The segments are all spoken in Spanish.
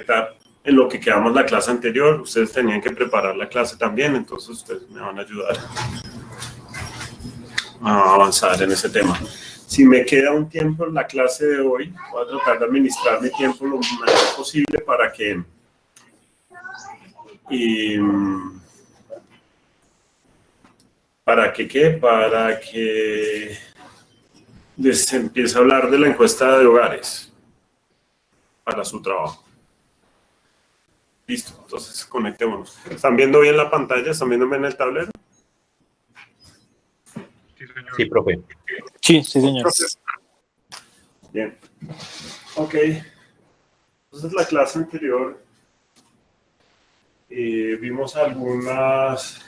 conectar en lo que quedamos la clase anterior. Ustedes tenían que preparar la clase también, entonces ustedes me van a ayudar a avanzar en ese tema. Si me queda un tiempo en la clase de hoy, voy a tratar de administrar mi tiempo lo mejor posible para que para que les empiece a hablar de la encuesta de hogares para su trabajo. Listo, entonces conectémonos. ¿Están viendo bien la pantalla? ¿Están viendo bien el tablero? Sí, profe. Sí, sí, señor. Bien. Ok. Entonces, la clase anterior vimos algunos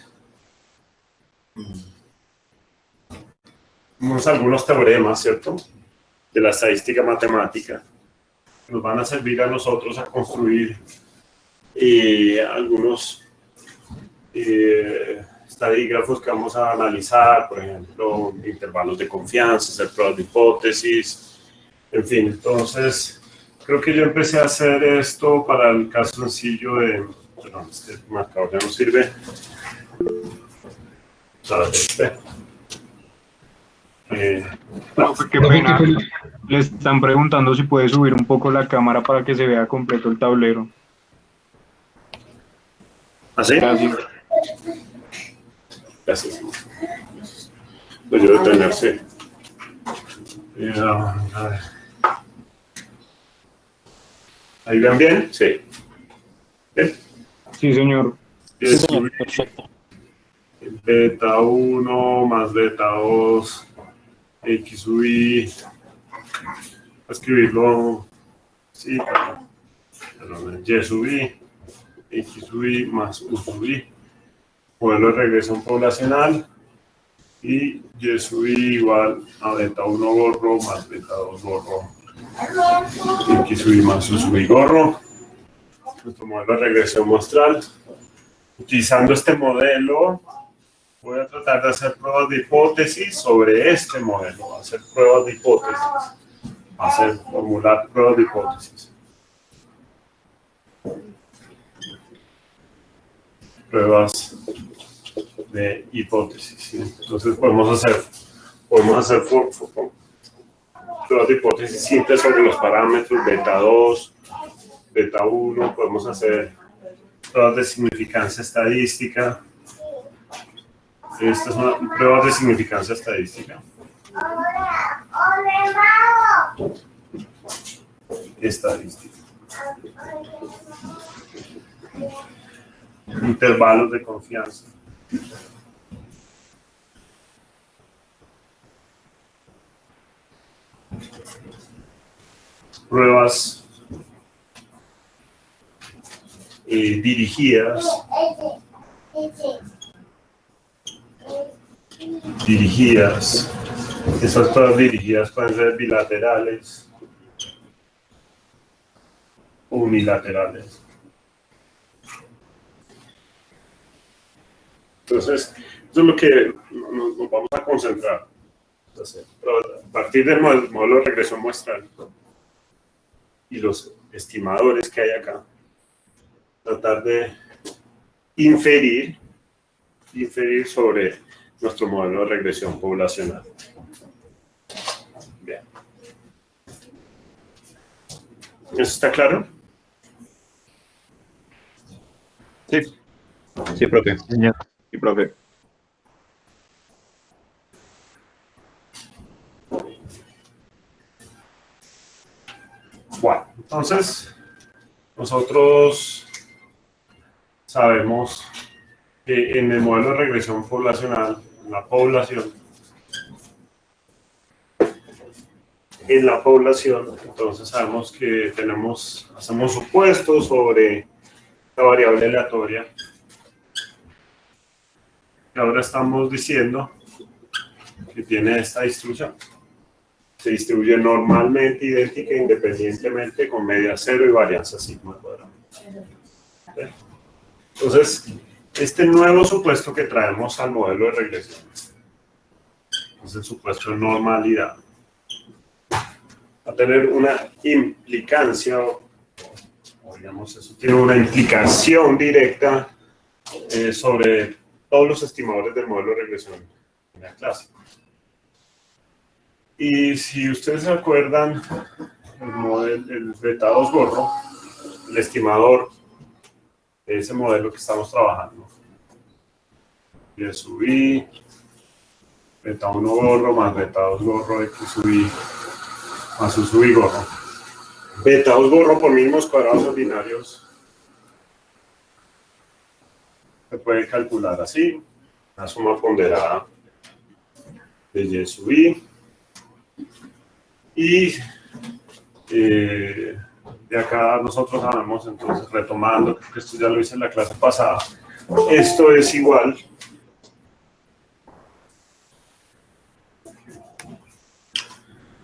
teoremas, ¿cierto? De la estadística matemática. Nos van a servir a nosotros a construir algunos estadígrafos que vamos a analizar, por ejemplo, intervalos de confianza, hacer pruebas de hipótesis, en fin. Entonces, creo que yo empecé a hacer esto para el caso sencillo de... Perdón, este marcador ya no sirve. Profe, qué pena. Le están preguntando si puede subir un poco la cámara para que se vea completo el tablero. ¿Así? Gracias. Gracias. Pues yo de tener, sí. A ver. ¿Ahí ven bien? Sí. ¿Bien? Sí, señor. Sí, señor, perfecto. Beta 1 más beta 2, X sub I, a escribirlo, sí, perdón, Y sub I, X sub I más U sub I, modelo de regresión poblacional, y Y sub I igual a beta 1 gorro más beta 2 gorro, X sub I más U sub I gorro, nuestro modelo de regresión muestral. Utilizando este modelo, voy a tratar de hacer pruebas de hipótesis sobre este modelo. Hacer pruebas de hipótesis. Formular pruebas de hipótesis. Pruebas de hipótesis. ¿Sí? Entonces podemos hacer pruebas de hipótesis simples sobre los parámetros beta 2, beta 1. Podemos hacer pruebas de significancia estadística. Esta es una prueba de significancia estadística. Estadística. Intervalos de confianza. Pruebas dirigidas. Esas pruebas dirigidas pueden ser bilaterales o unilaterales. Entonces, eso es lo que nos vamos a concentrar. Entonces, a partir del modelo de regresión muestral y los estimadores que hay acá, tratar de inferir sobre nuestro modelo de regresión poblacional. Bien. ¿Eso está claro? Sí. Sí, profe. Sí, profe. Bueno, entonces, nosotros sabemos que en el modelo de regresión poblacional, en la población, entonces sabemos que hacemos supuestos sobre la variable aleatoria. Y ahora estamos diciendo que tiene esta distribución. Se distribuye normalmente idéntica independientemente con media cero y varianza sigma cuadrada. Entonces, este nuevo supuesto que traemos al modelo de regresión es el supuesto de normalidad. Va a tener una implicancia o digamos, eso tiene una implicación directa sobre todos los estimadores del modelo de regresión lineal clásico. Y si ustedes se acuerdan, el beta 2 gorro, el estimador de ese modelo que estamos trabajando, y sub i, beta 1 gorro más beta 2 gorro, x sub i más u sub i gorro. Beta 2 gorro por mínimos cuadrados ordinarios se puede calcular así, la suma ponderada de y sub i, y de acá nosotros sabemos, entonces retomando, porque esto ya lo hice en la clase pasada, esto es igual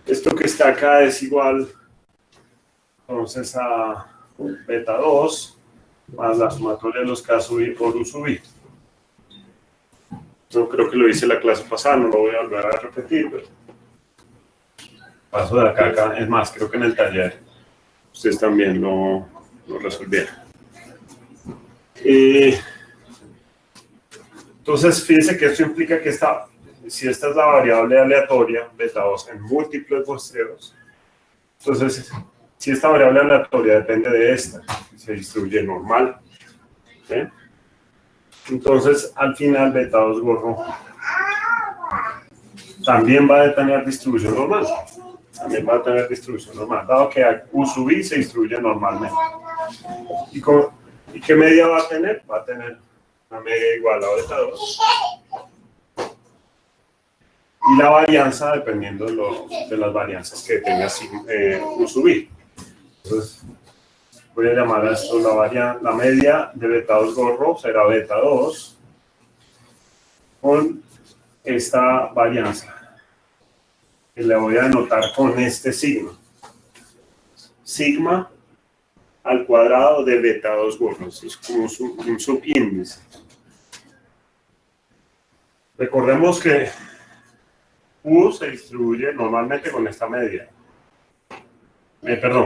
esto que está acá es igual entonces a beta 2 más la sumatoria de los k sub i por u sub i. Yo creo que lo hice en la clase pasada, no lo voy a volver a repetir, pero paso de acá a acá. Es más, creo que en el taller ustedes también lo resolvieron. Entonces, fíjense que esto implica que si esta es la variable aleatoria, beta 2 en múltiplos muestreos, entonces, si esta variable aleatoria depende de esta, se distribuye normal. ¿Sí? Entonces, al final, beta 2 gorro también va a tener distribución normal. También va a tener distribución normal, dado que u sub i se distribuye normalmente. ¿Y qué media va a tener? Va a tener una media igual a beta 2. Y la varianza dependiendo de las varianzas que tenga u sub i. Entonces, voy a llamar a esto la media de beta 2 gorro, será beta 2 con esta varianza, que le voy a denotar con este sigma. Sigma al cuadrado de beta 2 gorro, es como un subíndice. Recordemos que U se distribuye normalmente con esta media.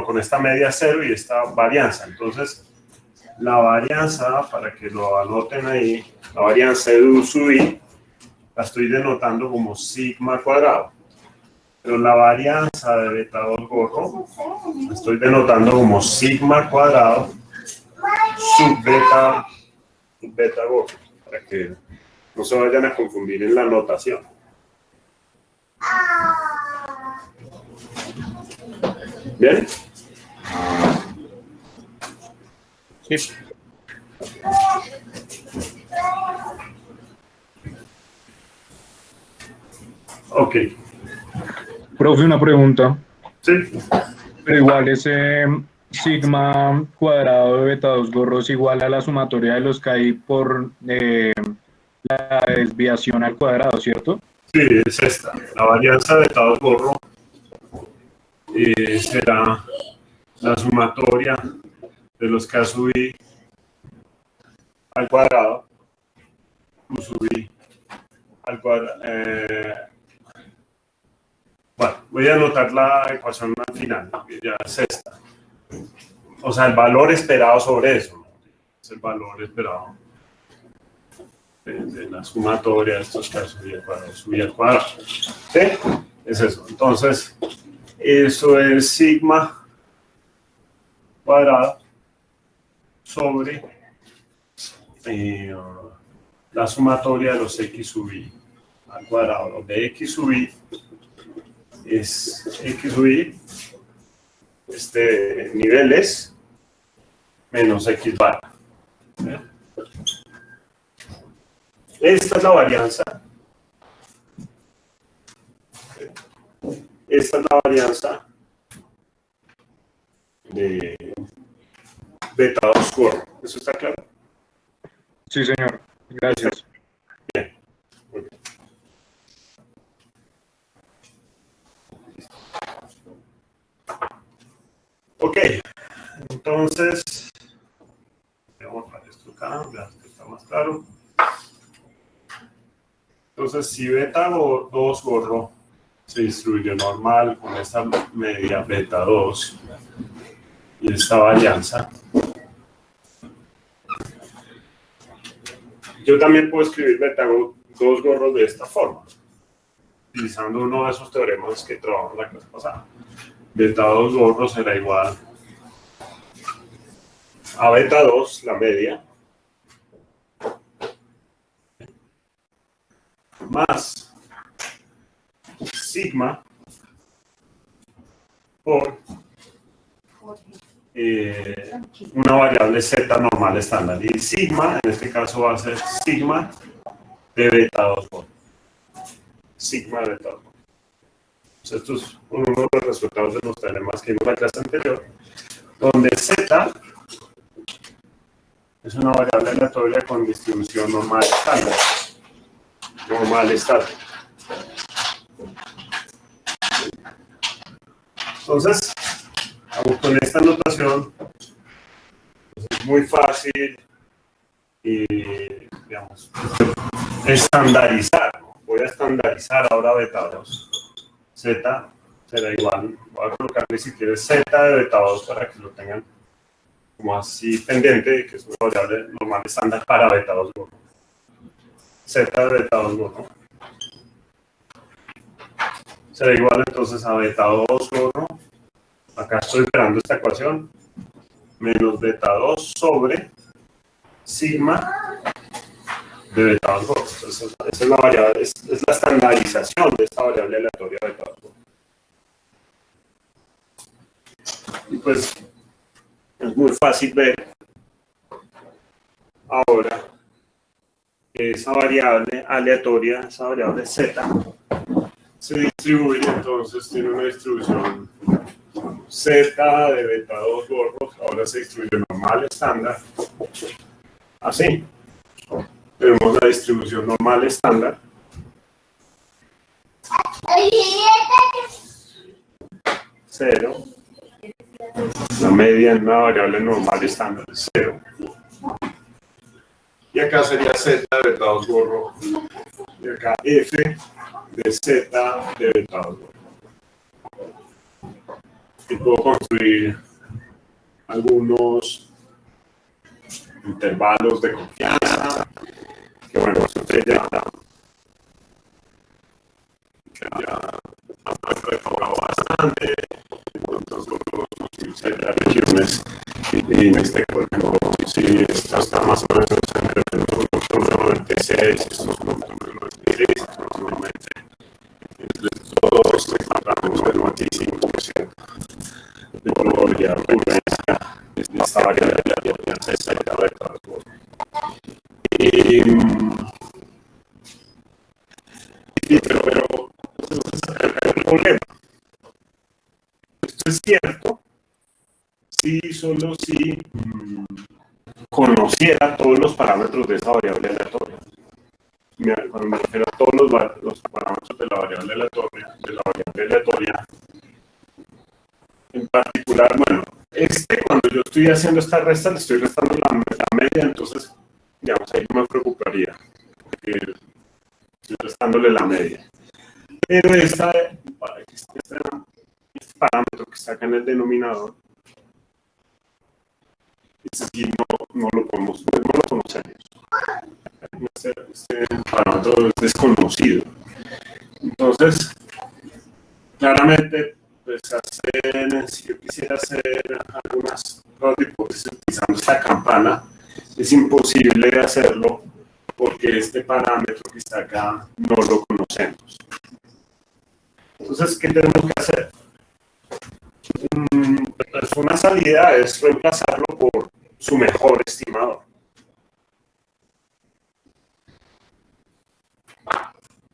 Con esta media 0 y esta varianza. Entonces, la varianza, para que lo anoten ahí, la varianza de U sub i, la estoy denotando como sigma cuadrado. Pero la varianza de beta 2 gorro, la estoy denotando como sigma cuadrado sub beta gorro, para que no se vayan a confundir en la notación. ¿Bien? Sí. Ok. Profe, una pregunta. Sí. Pero igual ese sigma cuadrado de beta 2 gorro es igual a la sumatoria de los KI por la desviación al cuadrado, ¿cierto? Sí, es esta. La varianza de beta 2 gorro será la sumatoria de los k sub i al cuadrado, u sub i al cuadrado. Bueno, voy a anotar la ecuación al final, que ya es esta. O sea, el valor esperado sobre eso, ¿no? Es el valor esperado de la sumatoria de estos k sub i al cuadrado, sub i al cuadrado. ¿Sí? Es eso. Entonces, eso es sigma cuadrado sobre la sumatoria de los x sub i al cuadrado, donde x sub i es x sub i, niveles, menos x bar. Esta es la varianza. Esta es la varianza de beta 2 gorro. ¿Eso está claro? Sí, señor. Gracias. Bien. Muy bien. Ok. Entonces, vamos a esto acá, ya está más claro. Entonces, si beta 2 gorro se distribuye normal con esta media beta 2 y esta varianza, Yo también puedo escribir beta 2 gorros de esta forma, utilizando uno de esos teoremas que trabajamos la clase pasada. Beta 2 gorros será igual a beta 2, la media, más sigma por una variable z normal estándar. Y sigma, en este caso, va a ser sigma de beta 2 gorros. Sigma de beta 2 gorros. Esto es uno de los resultados de los teoremas que vimos en la clase anterior, donde z es una variable aleatoria con distribución normal estándar. Normal estándar. Entonces, con esta notación, pues es muy fácil y, digamos, estandarizar. Voy a estandarizar ahora beta 2. Z será igual, voy a colocarle si quieres z de beta 2 para que lo tengan como así pendiente, que es una variable normal estándar para beta 2 gorro. Z de beta 2 gorro será igual entonces a beta 2 gorro, acá estoy esperando esta ecuación, menos beta 2 sobre sigma de beta 2 gorro. Entonces, esa es la variable, es la estandarización de esta variable aleatoria beta 2 gorro. Y pues es muy fácil ver ahora que esa variable aleatoria, esa variable z, se distribuye, entonces tiene una distribución z de beta 2 gorros, ahora se distribuye normal estándar, así. Tenemos la distribución normal estándar. Cero. La media en una variable normal estándar es 0. Y acá sería z de beta 2 gorro. Y acá f de z de beta 2 gorro. Y puedo construir algunos intervalos de confianza. Que bueno, ustedes ya han preparado bastante. Entonces, las regiones y en este código, si esta está más o menos en el 96, estos son los 96, aproximadamente entre todos encontramos el 95% de probabilidad de recurrencia de esta variable de la cesta de cada cosas. Pero el problema, esto es cierto, si solo si conociera todos los parámetros de esa variable aleatoria. Cuando me refiero a todos los parámetros de la variable aleatoria, en particular, bueno, cuando yo estoy haciendo esta resta, le estoy restando la media, entonces, digamos, ahí no me preocuparía, porque estoy restándole la media. Pero este parámetro que está acá en el denominador, este sí no lo conocemos. Este parámetro es desconocido. Entonces, claramente, pues si yo quisiera hacer algunas pruebas de hipótesis utilizando esta campana, es imposible hacerlo porque este parámetro que está acá no lo conocemos. Entonces, ¿qué tenemos que hacer? Pues una salida es reemplazarlo por su mejor estimador.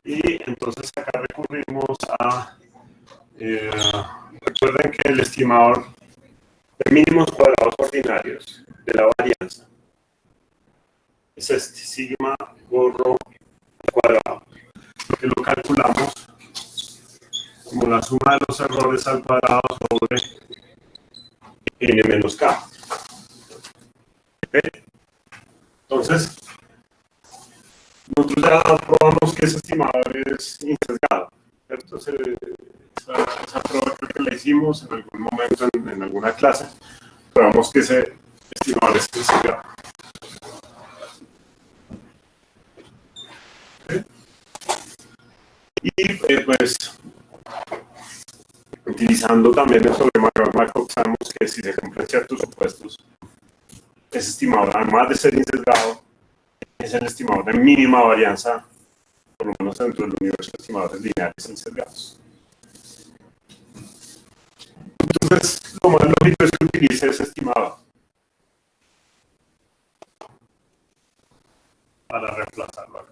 Y entonces acá recurrimos a, recuerden que el estimador de mínimos cuadrados ordinarios de la varianza es este, sigma gorro cuadrado, que lo calculamos como la suma de los errores al cuadrado sobre n menos k. ¿Okay? Entonces, nosotros ya probamos que ese estimador es insesgado. Entonces, esa prueba que la hicimos en algún momento en alguna clase, probamos que ese estimador es insesgado. pues, utilizando también el teorema de Markov, sabemos que si se cumplen ciertos supuestos, ese estimador, además de ser insesgado, es el estimador de mínima varianza, por lo menos dentro del universo de estimadores lineales insesgados. Entonces, lo más lógico es que utilice ese estimador para reemplazarlo.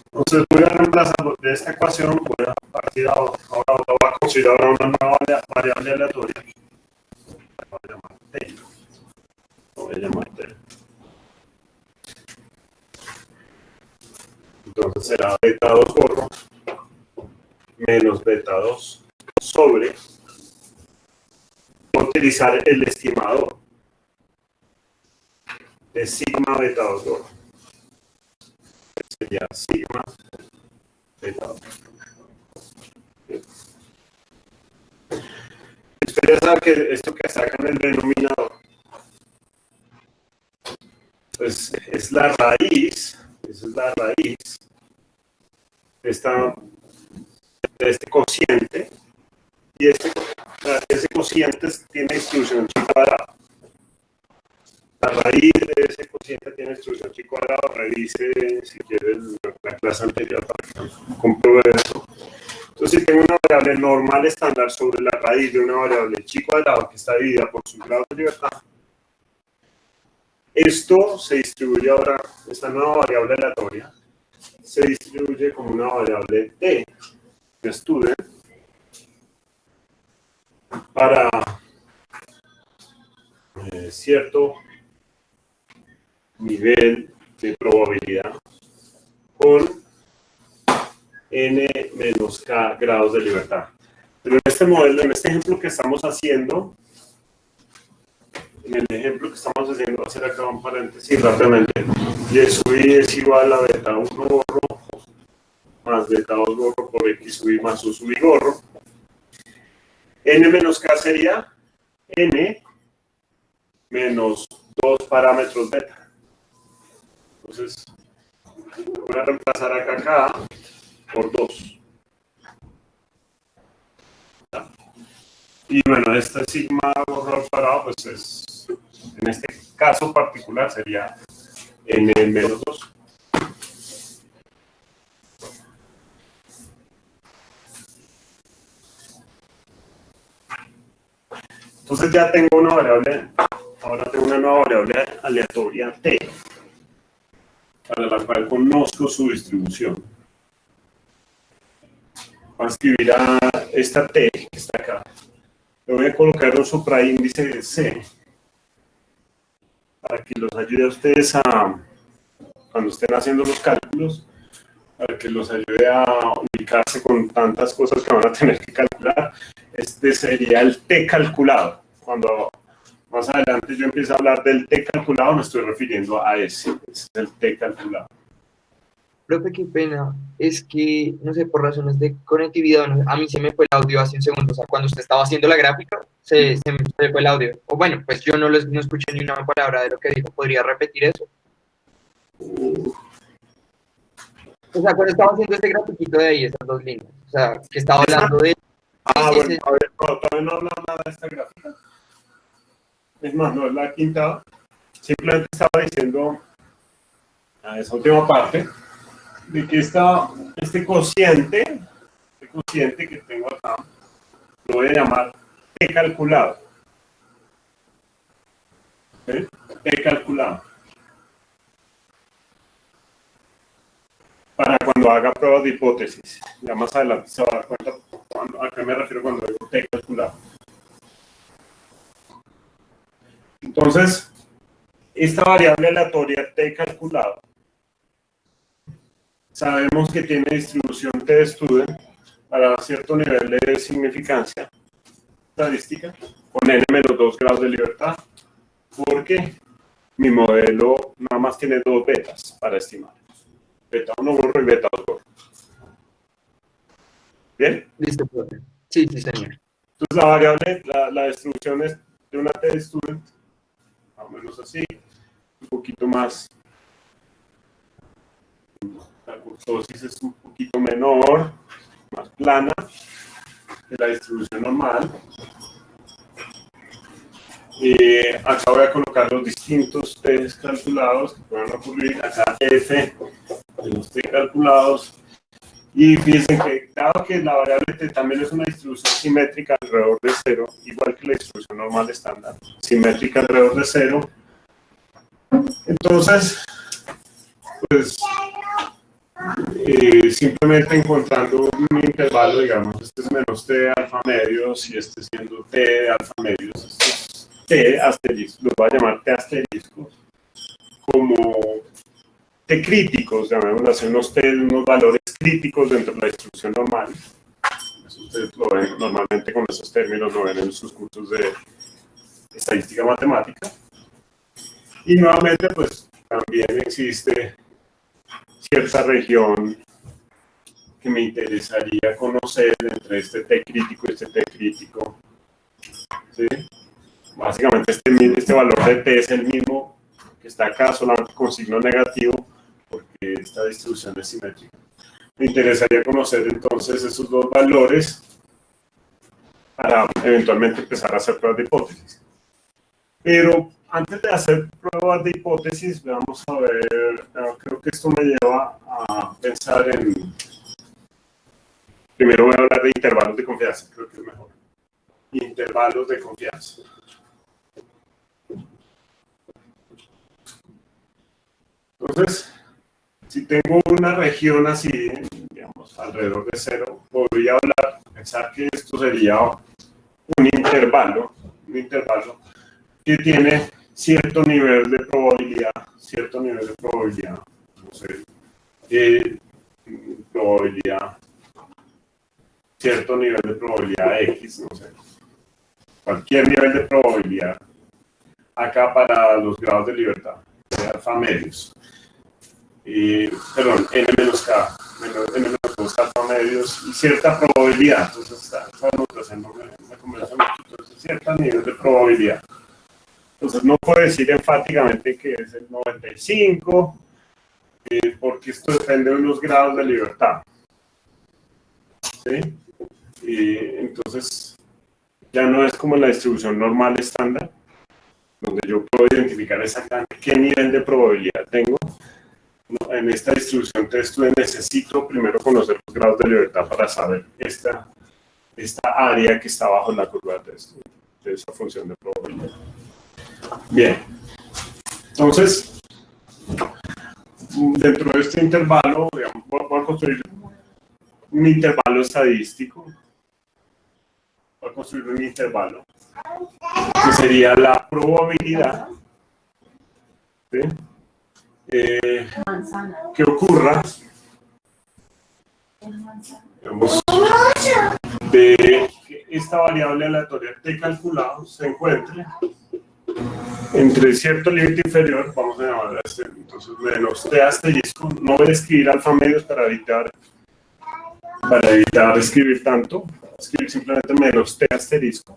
Entonces voy a reemplazar de esta ecuación, voy a partir ahora voy a considerar una nueva variable aleatoria. La voy a llamar T. Lo voy a llamar T. Entonces será beta 2 gorro menos beta 2 sobre, voy a utilizar el estimador de sigma beta 2 gorro. Sería sigma beta 2. Ustedes saben que esto que sacan el denominador, pues es la raíz, esa es la raíz de este cociente, y ese cociente tiene distribución chi cuadrado. La raíz de ese cociente tiene distribución chi cuadrado. Revise si quiere la clase anterior para que compruebe eso. Entonces, si tengo una variable normal estándar sobre la raíz de una variable chi cuadrado que está dividida por su grado de libertad, esto se distribuye ahora, esta nueva variable aleatoria, se distribuye como una variable T de student para cierto nivel de probabilidad con n menos k grados de libertad. Pero en este modelo, en este ejemplo que estamos haciendo, voy a hacer acá un paréntesis rápidamente, y sub i es igual a beta 1 gorro más beta 2 gorro por x sub i más u sub i gorro. N menos k sería n menos 2 parámetros beta. Entonces, voy a reemplazar acá k por 2. Y bueno, este sigma gorro al cuadrado, pues es, en este caso particular sería n menos 2. Entonces ya tengo una variable, ahora tengo una nueva variable aleatoria t, para la cual conozco su distribución. Voy a escribir a esta t que está acá. Le voy a colocar un supraíndice de c para que los ayude a ustedes cuando estén haciendo los cálculos, para que los ayude a ubicarse con tantas cosas que van a tener que calcular. Este sería el t calculado. Cuando más adelante yo empiezo a hablar del t calculado, me estoy refiriendo a ese. Ese es el t calculado. Profe, qué pena. Es que, no sé, por razones de conectividad, a mí se me fue el audio hace un segundo. O sea, cuando usted estaba haciendo la gráfica, se me fue el audio. O bueno, pues yo no escuché ni una palabra de lo que dijo. ¿Podría repetir eso? O sea, cuando estaba haciendo este grafiquito de ahí, esas dos líneas. O sea, que estaba hablando de... Bueno, a ver, todavía no habla nada de esta gráfica. Es más, no es la quinta. Simplemente estaba diciendo a esa última parte de que este cociente que tengo acá, lo voy a llamar t calculado. ¿Sí? T calculado. Para cuando haga pruebas de hipótesis. Ya más adelante se va a dar cuenta a qué me refiero cuando digo t calculado. Entonces, esta variable aleatoria t calculado, sabemos que tiene distribución t de student para cierto nivel de significancia estadística con n menos 2 grados de libertad, porque mi modelo nada más tiene dos betas para estimar. Beta 1 gorro y beta 2 gorro. ¿Bien? Listo, profe. Sí, sí, señor. Entonces la variable, la distribución es de una t de student, más o menos así. un poquito más, la kurtosis es un poquito menor, más plana que la distribución normal. Acá voy a colocar los distintos T calculados que puedan ocurrir. Acá F de los T calculados. Y fíjense que dado que la variable T también es una distribución simétrica alrededor de 0, igual que la distribución normal estándar, simétrica alrededor de 0, entonces, pues, simplemente encontrando un intervalo, digamos, este es menos T de alfa medios y este siendo T de alfa medios, este es T asterisco, los voy a llamar T asteriscos, como T críticos, llamémoslo así, unos valores críticos dentro de la distribución normal. Eso ustedes lo ven normalmente con esos términos, lo ven en sus cursos de estadística matemática. Y nuevamente, pues, también existe cierta región que me interesaría conocer entre este T crítico y este T crítico. ¿Sí? Básicamente, este valor de T es el mismo que está acá, solamente con signo negativo, porque esta distribución es simétrica. Me interesaría conocer entonces esos dos valores para eventualmente empezar a hacer pruebas de hipótesis. Pero antes de hacer pruebas de hipótesis, vamos a ver, creo que esto me lleva a pensar en... Primero voy a hablar de intervalos de confianza, creo que es mejor. Intervalos de confianza. Entonces, si tengo una región así, digamos, alrededor de 0, podría pensar que esto sería un intervalo que tiene cierto nivel de probabilidad, no sé, cierto nivel de probabilidad X, no sé, cualquier nivel de probabilidad, acá para los grados de libertad, de alfa medios. Perdón, n-k, n-2 alfa medios y cierta probabilidad. Entonces, esta notación me convence mucho. Entonces, cierto nivel de probabilidad. Entonces, no puedo decir enfáticamente que es el 95, porque esto depende de unos grados de libertad. ¿Sí? Entonces, ya no es como la distribución normal estándar, donde yo puedo identificar exactamente qué nivel de probabilidad tengo. No, en esta distribución T-Student necesito primero conocer los grados de libertad para saber esta área que está bajo la curva de T-Student, de esa función de probabilidad. Bien, entonces, dentro de este intervalo, digamos, voy a construir un intervalo estadístico. Voy a construir un intervalo que sería la probabilidad, ¿sí?, que ocurra, digamos, de que esta variable aleatoria T calculado se encuentre entre cierto límite inferior, vamos a llamarlo este, entonces menos T asterisco, no voy a escribir alfa medios para evitar escribir tanto, escribir simplemente menos T asterisco.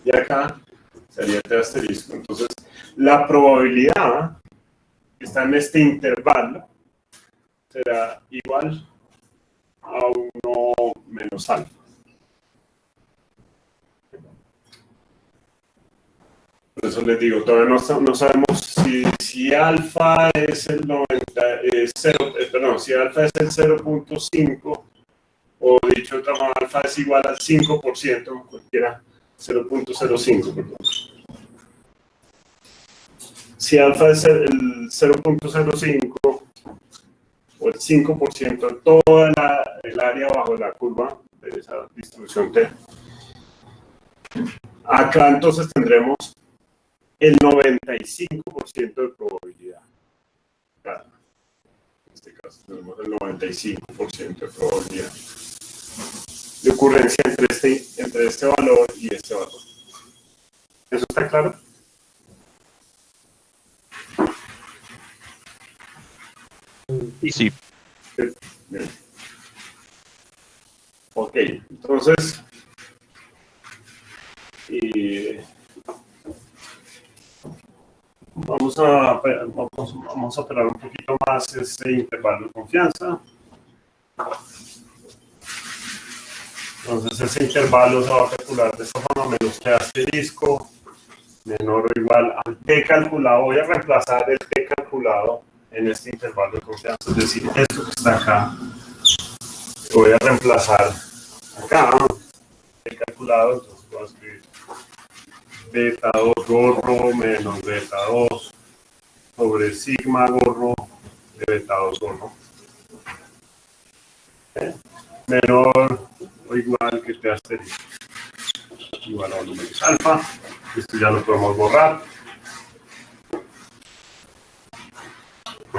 Y acá sería T asterisco. Entonces, la probabilidad que está en este intervalo será igual a 1 menos alfa. Por eso les digo, todavía no sabemos si alfa es el 0, perdón, si alfa es el 0.5, o dicho de otra manera, alfa es igual al 5%, cualquiera, 0.05, perdón. Si alfa es el 0.05 o el 5% de toda el área bajo la curva de esa distribución T, acá entonces tendremos el 95% de probabilidad. Claro. En este caso tenemos el 95% de probabilidad de ocurrencia entre este valor y este valor. ¿Eso está claro? Sí. Bien. Ok, entonces, Vamos a operar un poquito más ese intervalo de confianza. Entonces ese intervalo se va a calcular de esta forma, menos T asterisco, menor o igual al T calculado. Voy a reemplazar el T calculado en este intervalo de confianza, es decir, esto que está acá, lo voy a reemplazar acá, T calculado, entonces voy a escribir beta 2 gorro menos beta 2 sobre sigma gorro de beta 2 gorro. Menor o igual que T asterisco igual a 1 menos alfa. Esto ya lo podemos borrar.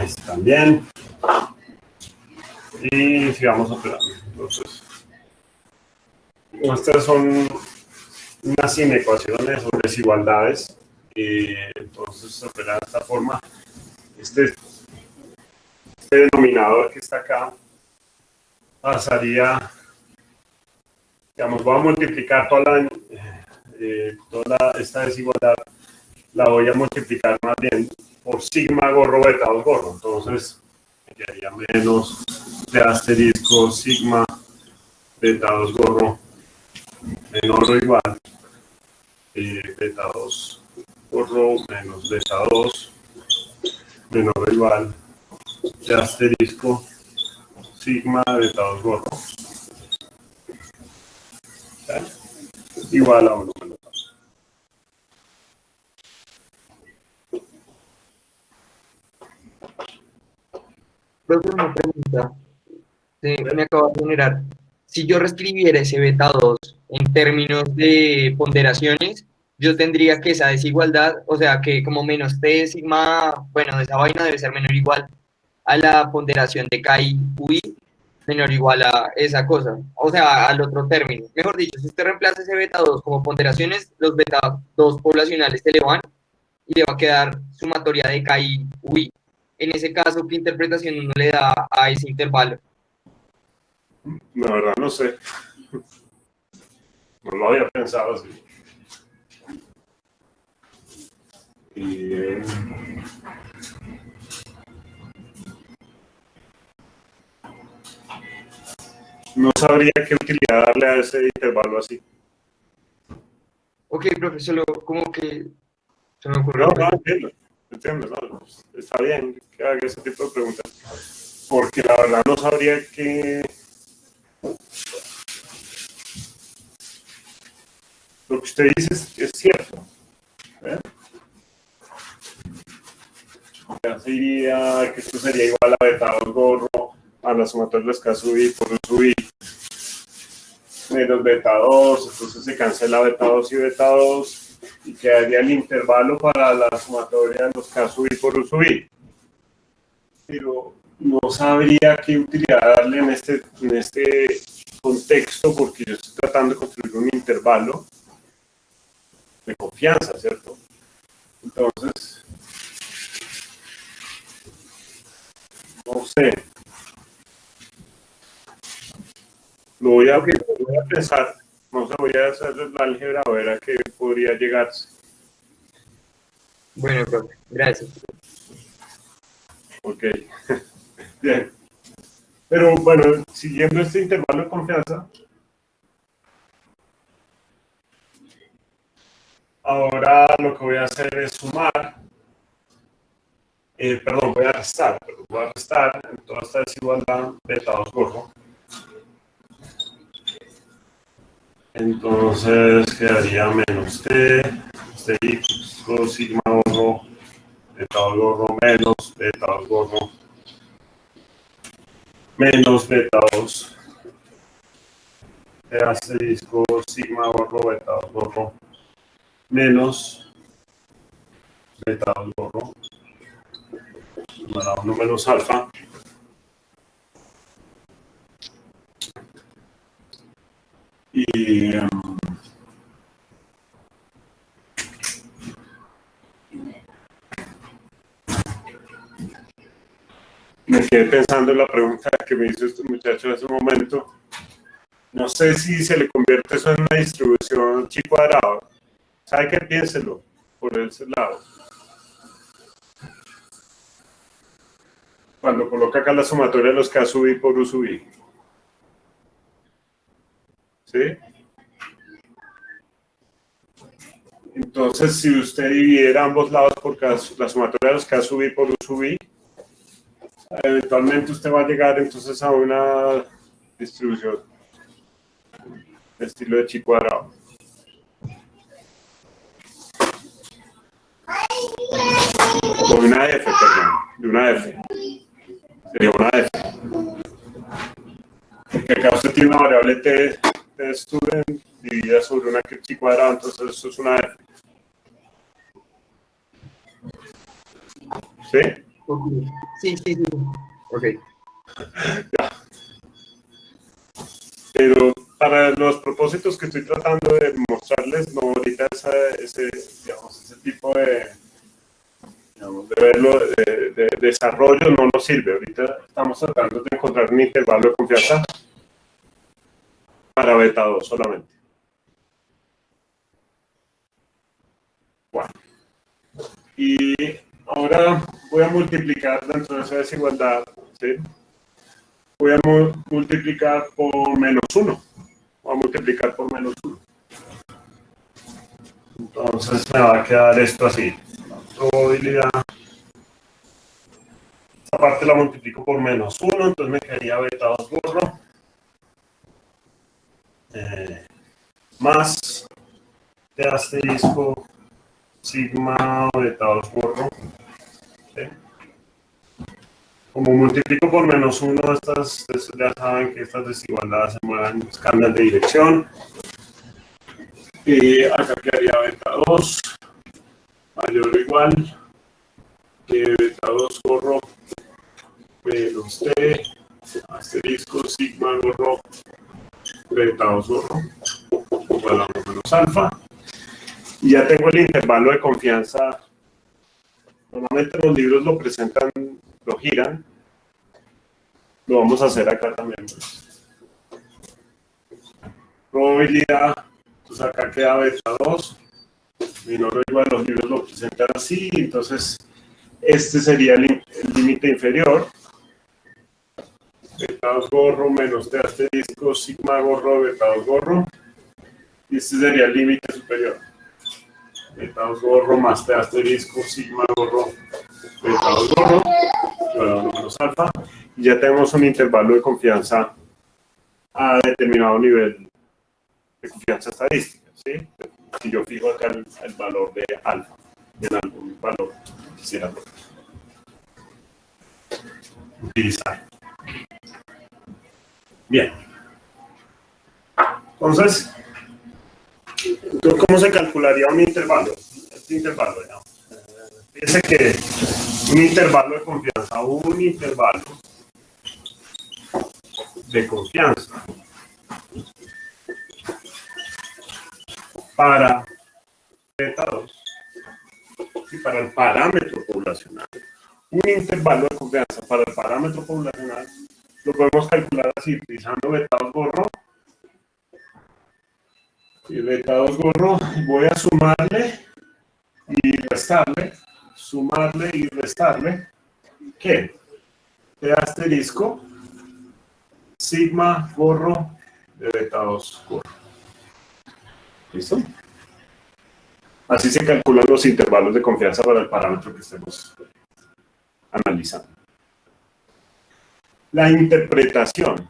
Este también. Y sigamos operando. Entonces, estas son unas inecuaciones o desigualdades. Entonces, se opera de esta forma. Este denominador que está acá pasaría, digamos, voy a multiplicar toda esta desigualdad, la voy a multiplicar más bien por sigma gorro beta 2 gorro. Entonces, me quedaría menos de asterisco sigma beta 2 gorro menor o igual beta 2 gorro menos beta 2 menor o igual de asterisco sigma beta 2 gorro igual a 1 menos alfa. Profe, una pregunta. Me acabo de generar. Si yo reescribiera ese beta 2 en términos de ponderaciones, yo tendría que esa desigualdad, o sea, que como menos T sigma, bueno, esa vaina debe ser menor o igual a la ponderación de KI UI, menor o igual a esa cosa, o sea, al otro término. Mejor dicho, si usted reemplaza ese beta 2 como ponderaciones, los beta 2 poblacionales se le van y le va a quedar sumatoria de KI UI. En ese caso, ¿qué interpretación uno le da a ese intervalo? La verdad no sé. No lo había pensado así. No sabría qué utilidad darle a ese intervalo así. Ok, profe, solo como que se me ocurrió. No, entiendo, no, está bien que haga ese tipo de preguntas. Porque la verdad no sabría que lo que usted dice es cierto. Ya sería que esto sería igual a beta 2 gorro a la sumatoria de los K sub I por U sub I menos beta 2, entonces se cancela beta 2 y beta 2 y quedaría el intervalo para la sumatoria de los K sub I por U sub I. Pero no sabría qué utilidad darle en este contexto porque yo estoy tratando de construir un intervalo de confianza, ¿cierto? Entonces, no sé. Lo voy a pensar. No sé, voy a hacer la álgebra a ver a qué podría llegarse. Bueno, profe, gracias. Ok. Bien. Pero bueno, siguiendo este intervalo de confianza, ahora lo que voy a hacer es sumar. Perdón, voy a restar. Voy a restar en toda esta desigualdad beta 2 gorro. Entonces quedaría menos T sigma gorro, beta 2 gorro menos beta 2 gorro menos beta 2 T asterisco sigma gorro beta 2 gorro menos beta 2 gorro para 1 menos alfa. Y me quedé pensando en la pregunta que me hizo este muchacho hace un momento. No sé si se le convierte eso en una distribución chi cuadrado. ¿Sabe qué? Piénselo por ese lado. cuando coloca acá la sumatoria de los K sub I por U sub I. ¿Sí? Entonces, si usted dividiera ambos lados por la sumatoria de los K sub I por U sub I, eventualmente usted va a llegar entonces a una distribución de estilo de chi cuadrado. O una F, perdón, de una F. Sería una F. Porque acá usted tiene una variable t student dividida sobre una chi cuadrado, entonces esto es una F. ¿Sí? Sí. Ok. Ya. Pero para los propósitos que estoy tratando de mostrarles, no ahorita ese tipo de verlo, de desarrollo no nos sirve. Ahorita estamos tratando de encontrar un intervalo de confianza para beta 2 solamente. Bueno. Y ahora voy a multiplicar dentro de esa desigualdad, ¿sí? Voy a multiplicar por menos 1. Voy a multiplicar por menos 1. Entonces me va a quedar esto así. La probabilidad. Esta parte la multiplico por menos 1, entonces me quedaría beta 2 gorro. Más de asterisco sigma beta 2 gorro. ¿Sí? Como multiplico por menos 1, ya saben que estas desigualdades se mueven, cambian de dirección. Y acá quedaría beta 2 mayor o igual que beta 2 gorro menos t asterisco sigma gorro beta 2 gorro igual a 1 menos alfa. Y ya tengo el intervalo de confianza. Normalmente los libros lo presentan, lo giran. Lo vamos a hacer acá también. Probabilidad, entonces acá queda beta 2, menor o igual, los libros lo presentan así, entonces este sería el límite inferior. Beta 2 gorro menos t asterisco sigma gorro beta 2 gorro. Y este sería el límite superior. Beta 2 gorro más t asterisco sigma gorro beta 2 gorro igual a 1 menos alfa. Y ya tenemos un intervalo de confianza a determinado nivel de confianza estadística, ¿sí? Si yo fijo acá el valor de alfa en algún valor que quisiera utilizar. Bien. Entonces, ¿cómo se calcularía un intervalo? Este intervalo, digamos. Fíjense que un intervalo de confianza, un intervalo de confianza para beta 2 y para el parámetro poblacional. Un intervalo de confianza para el parámetro poblacional lo podemos calcular así, utilizando beta 2 gorro. Y beta 2 gorro, voy a sumarle y restarle, ¿qué? De asterisco sigma gorro de beta 2 gorro. ¿Listo? Así se calculan los intervalos de confianza para el parámetro que estemos analizando. La interpretación.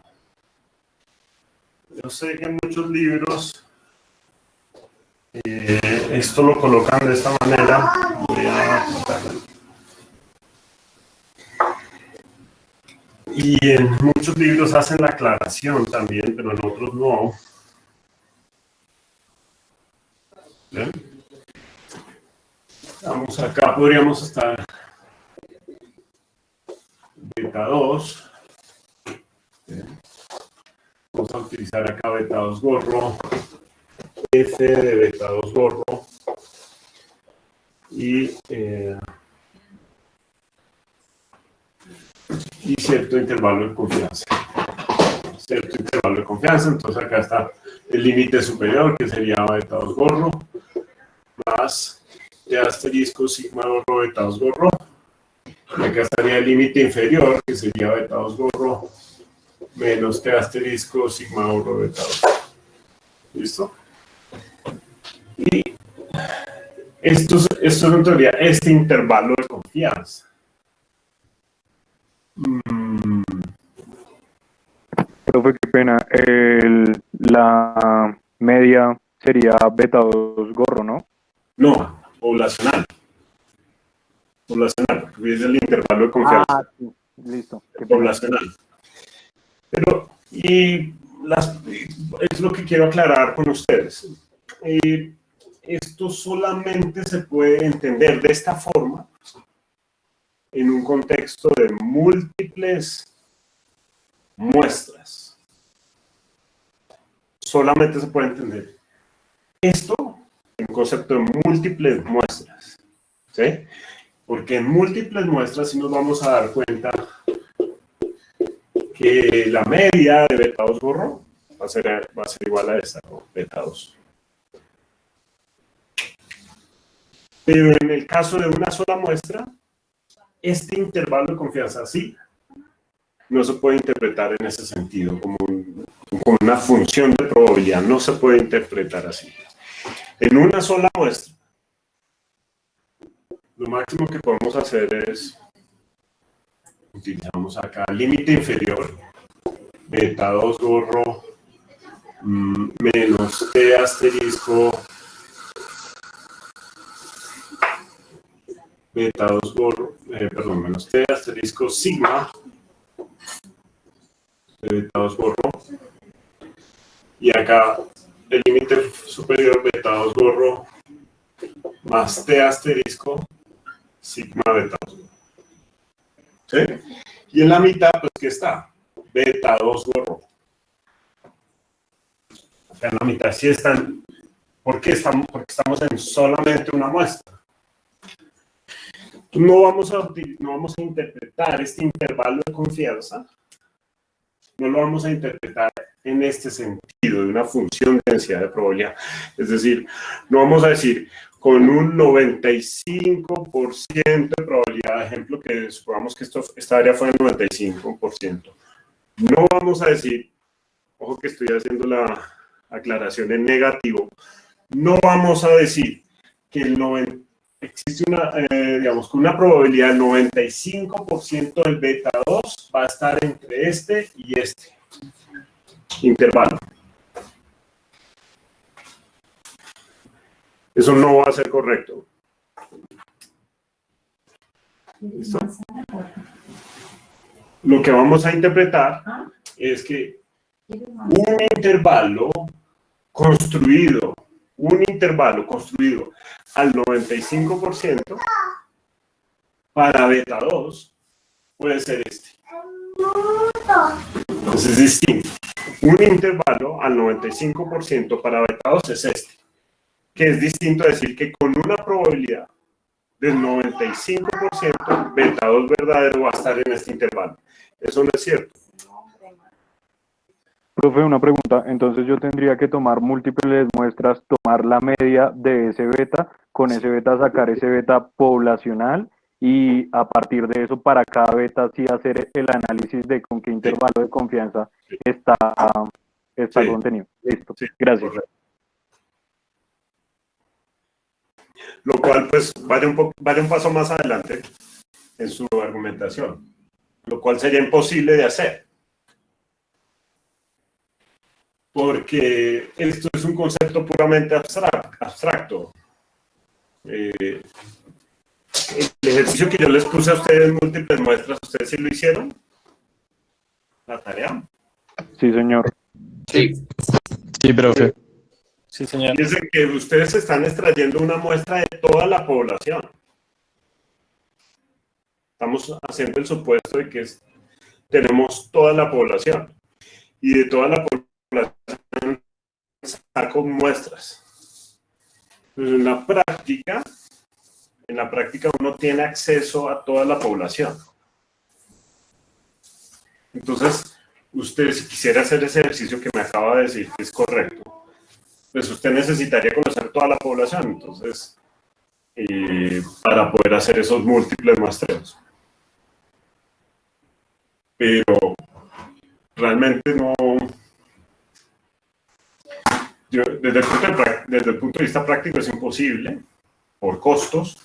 Yo sé que en muchos libros esto lo colocan de esta manera. Voy a apuntarlo. Y en muchos libros hacen la aclaración también, pero en otros no. ¿Ven? Vamos acá, podríamos estar beta 2. Vamos a utilizar acá beta 2 gorro, F de beta 2 gorro y cierto intervalo de confianza. Entonces acá está el límite superior, que sería beta 2 gorro, más de asterisco sigma gorro beta 2 gorro, Y acá estaría el límite inferior, que sería beta 2 gorro menos T asterisco sigma gorro beta 2. ¿Listo? Y esto es en teoría este intervalo de confianza. Profe, qué pena. La media sería beta 2 gorro, ¿no? No, poblacional. Poblacional, porque es el intervalo de confianza. Ah, sí. Listo. Qué pena. Poblacional. Pero, es lo que quiero aclarar con ustedes. Esto solamente se puede entender de esta forma en un contexto de múltiples muestras. Solamente se puede entender esto en un concepto de múltiples muestras. ¿Sí? Porque en múltiples muestras sí nos vamos a dar cuenta que la media de beta 2 gorro va a ser igual a esta, ¿no? Beta 2. Pero en el caso de una sola muestra, este intervalo de confianza sí no se puede interpretar en ese sentido, como una función de probabilidad, no se puede interpretar así. En una sola muestra, lo máximo que podemos hacer es, utilizamos acá límite inferior, beta 2 gorro menos T asterisco beta 2 gorro, menos T asterisco sigma de beta 2 gorro, y acá el límite superior beta 2 gorro más T asterisco sigma beta 2 gorro. ¿Sí? Y en la mitad, pues, ¿qué está? Beta 2 gorro. Acá en la mitad sí están. Porque estamos en solamente una muestra. No vamos a interpretar este intervalo de confianza, no lo vamos a interpretar en este sentido, de una función de densidad de probabilidad. Es decir, no vamos a decir con un 95% de probabilidad, ejemplo, que supongamos que esta área fue el 95%. No vamos a decir, ojo que estoy haciendo la aclaración en negativo, no vamos a decir que existe digamos, con una probabilidad del 95% del beta 2 va a estar entre este y este intervalo. Eso no va a ser correcto. ¿Listo? Lo que vamos a interpretar es que un intervalo construido al 95% para beta 2 puede ser este. Entonces es distinto. Un intervalo al 95% para beta 2 es este. Que es distinto a decir que con una probabilidad del 95% beta 2 verdadero va a estar en este intervalo. Eso no es cierto. Profe, una pregunta. Entonces yo tendría que tomar múltiples muestras, tomar la media de ese beta, con ese beta sacar ese beta poblacional y a partir de eso para cada beta sí hacer el análisis de con qué intervalo de confianza está Sí. contenido. Listo. Sí, Gracias. correcto. Lo cual pues vaya un paso más adelante en su argumentación, lo cual sería imposible de hacer. Porque esto es un concepto puramente abstracto. El ejercicio que yo les puse a ustedes en múltiples muestras, ¿ustedes sí lo hicieron? ¿La tarea? Sí, señor. Sí. Sí, profe. Sí, señor. Fíjense que ustedes están extrayendo una muestra de toda la población. Estamos haciendo el supuesto de que tenemos toda la población. Y de toda la población saco muestras. Pero en la práctica uno tiene acceso a toda la población. Entonces, usted si quisiera hacer ese ejercicio que me acaba de decir que es correcto, pues usted necesitaría conocer toda la población, entonces, para poder hacer esos múltiples muestreos. pero realmente no. Desde el punto de vista práctico es imposible, por costos.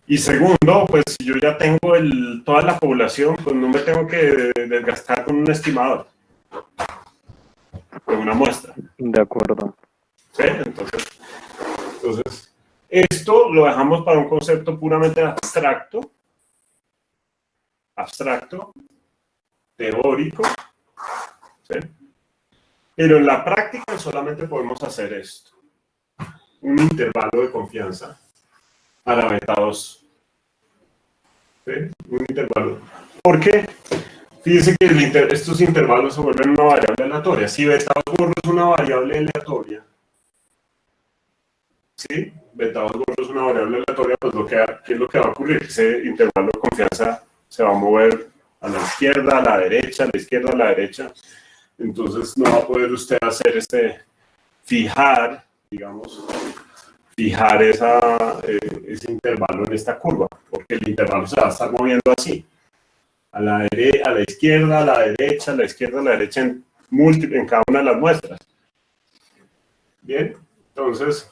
Y segundo, pues si yo ya tengo toda la población, pues no me tengo que desgastar con un estimador, con una muestra. De acuerdo. ¿Sí? Entonces, esto lo dejamos para un concepto puramente abstracto, teórico, ¿sí? Pero en la práctica solamente podemos hacer esto, un intervalo de confianza para beta 2. ¿Sí? Un intervalo. ¿Por qué? Fíjense que estos intervalos se vuelven una variable aleatoria. Si beta 2 gorro es una variable aleatoria, ¿sí? Beta 2 gorro es una variable aleatoria, pues ¿qué es lo que va a ocurrir? Ese intervalo de confianza se va a mover a la izquierda, a la derecha, a la izquierda, a la derecha. Entonces no va a poder usted hacer fijar ese intervalo en esta curva, porque el intervalo se va a estar moviendo así, a la izquierda, a la derecha, a la izquierda, a la derecha, en cada una de las muestras. Bien, entonces,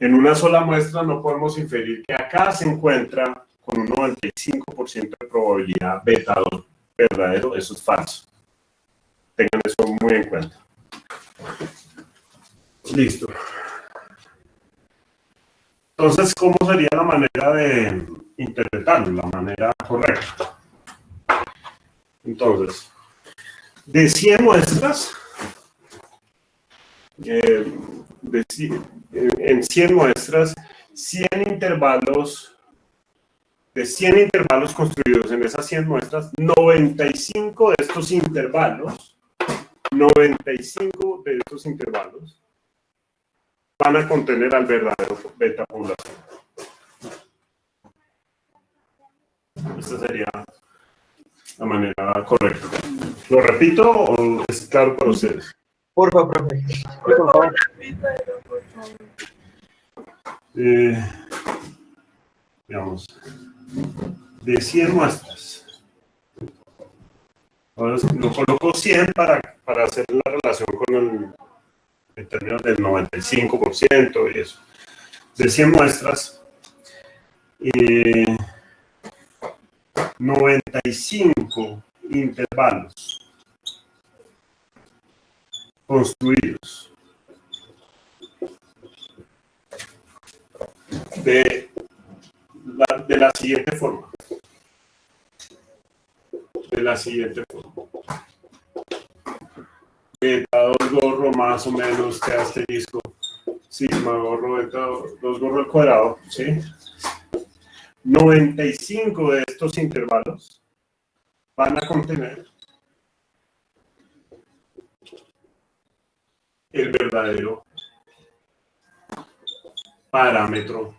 en una sola muestra no podemos inferir que acá se encuentra con un 95% de probabilidad beta 2 verdadero. Eso es falso. Tengan eso muy en cuenta. Listo. Entonces, ¿cómo sería la manera de interpretarlo? La manera correcta. Entonces, de 100 muestras, en 100 muestras, 100 intervalos, de 100 intervalos construidos en esas 100 muestras, 95 de estos intervalos van a contener al verdadero beta población. Esta sería la manera correcta. ¿Lo repito o es claro para ustedes? Por favor, profe. Por favor. Digamos, de 100 muestras. Ahora lo coloco 100 para hacer la relación con en términos del 95% y eso. De 100 muestras, 95 intervalos construidos de la siguiente forma. Beta 2 gorro más o menos T asterisco sigma gorro beta 2 gorro al cuadrado, ¿sí? 95 de estos intervalos van a contener el verdadero parámetro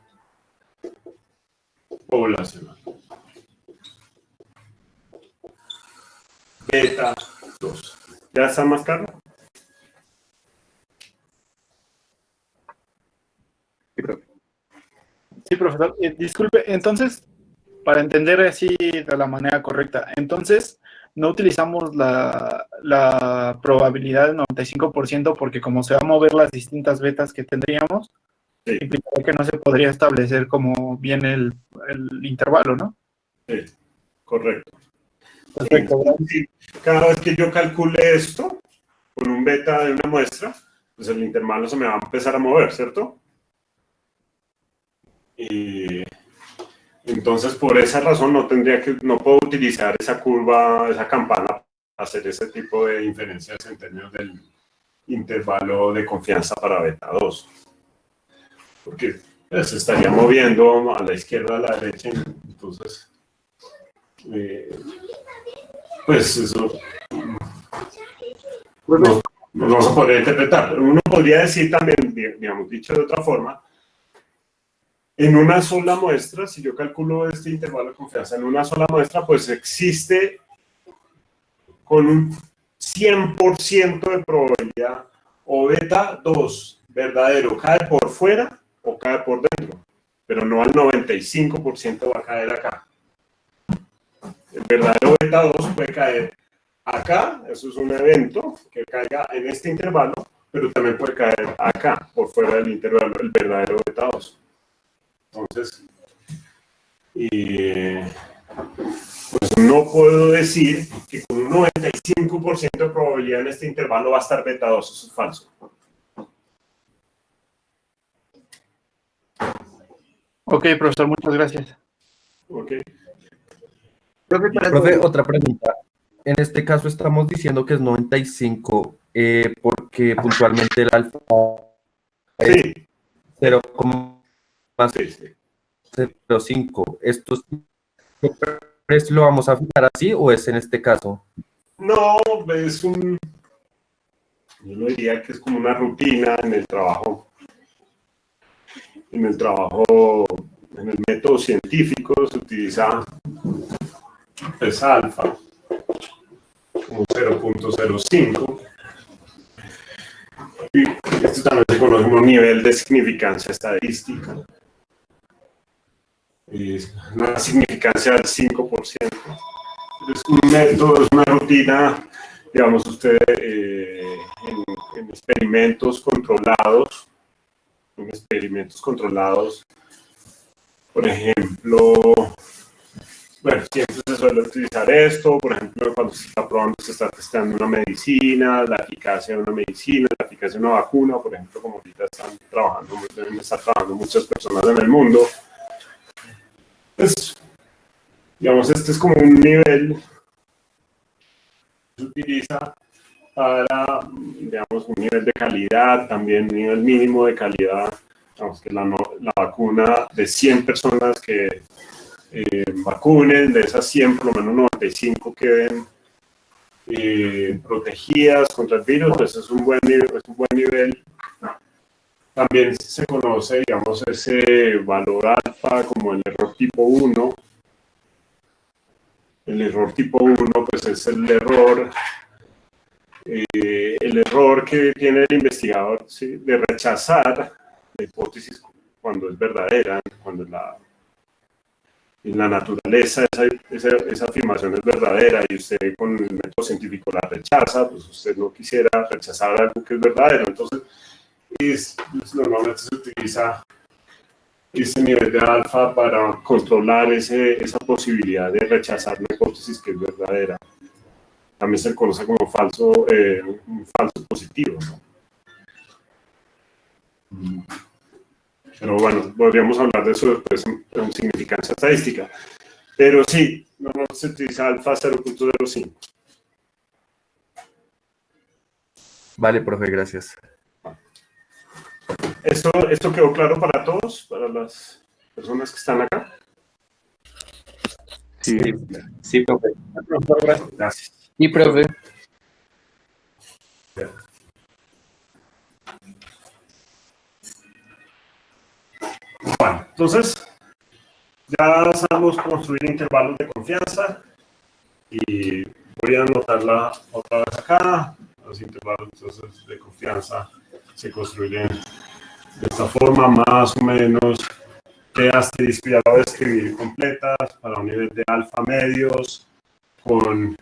poblacional. Beta 2. ¿Ya está más claro? Sí, profesor. Disculpe, entonces, para entender así de la manera correcta, entonces no utilizamos la probabilidad del 95% porque como se va a mover las distintas betas que tendríamos, Sí. implicaría que no se podría establecer como viene el intervalo, ¿no? Sí, correcto. Perfecto. Sí, cada vez que yo calcule esto con un beta de una muestra, pues el intervalo se me va a empezar a mover, ¿cierto? Y entonces por esa razón no puedo utilizar esa curva, esa campana para hacer ese tipo de inferencias en términos del intervalo de confianza para beta 2. Porque se estaría moviendo a la izquierda, a la derecha, entonces pues eso no se podría interpretar. Uno podría decir también, digamos, dicho de otra forma, en una sola muestra, si yo calculo este intervalo de confianza en una sola muestra, pues existe con un 100% de probabilidad o beta 2 verdadero cae por fuera o cae por dentro, pero no al 95% va a caer acá. el verdadero beta 2 puede caer acá, eso es un evento que caiga en este intervalo, pero también puede caer acá, por fuera del intervalo, el verdadero beta 2. Entonces, pues no puedo decir que con un 95% de probabilidad en este intervalo va a estar beta 2, eso es falso. Ok, profesor, muchas gracias. Ok. Profe, otra pregunta. En este caso estamos diciendo que es 95 porque puntualmente el alfa Sí, es 0,05. sí, sí. ¿Esto lo vamos a fijar así o es en este caso? No, es un, yo lo diría que es como una rutina en el trabajo, en el método científico se utiliza pues alfa como 0,05 y esto también se conoce como nivel de significancia estadística. Es una significancia del 5%. Es un método, es una rutina, digamos usted, en experimentos controlados, por ejemplo, bueno, siempre se suele utilizar esto, por ejemplo, cuando se está probando, se está testando una medicina, la eficacia de una medicina, la eficacia de una vacuna, por ejemplo, como ahorita deben estar trabajando muchas personas en el mundo. Pues, digamos, este es como un nivel que se utiliza para, digamos, un nivel de calidad, también un nivel mínimo de calidad, digamos, que la vacuna de 100 personas que vacunen, de esas 100, por lo menos 95 queden protegidas contra el virus, pues es un buen nivel. También se conoce, digamos, ese valor alfa como el error tipo 1. El error tipo 1, pues es el error que tiene el investigador, ¿sí?, de rechazar la hipótesis cuando es verdadera, cuando en la naturaleza esa afirmación es verdadera y usted con el método científico la rechaza, pues usted no quisiera rechazar algo que es verdadero. Entonces, normalmente se utiliza ese nivel de alfa para controlar esa posibilidad de rechazar una hipótesis que es verdadera. También se conoce como un falso positivo, ¿no? Pero bueno, podríamos hablar de eso después en significancia estadística. Pero sí, normalmente se utiliza alfa 0,05. Vale, profe, gracias. ¿Esto quedó claro para todos? ¿Para las personas que están acá? Sí. Sí, profe. Gracias. Y profe, Bueno, entonces ya sabemos construir intervalos de confianza y voy a anotarla otra vez acá. Los intervalos entonces de confianza se construyen de esta forma, más o menos. Ya la voy a escribir completas para un nivel de alfa medios con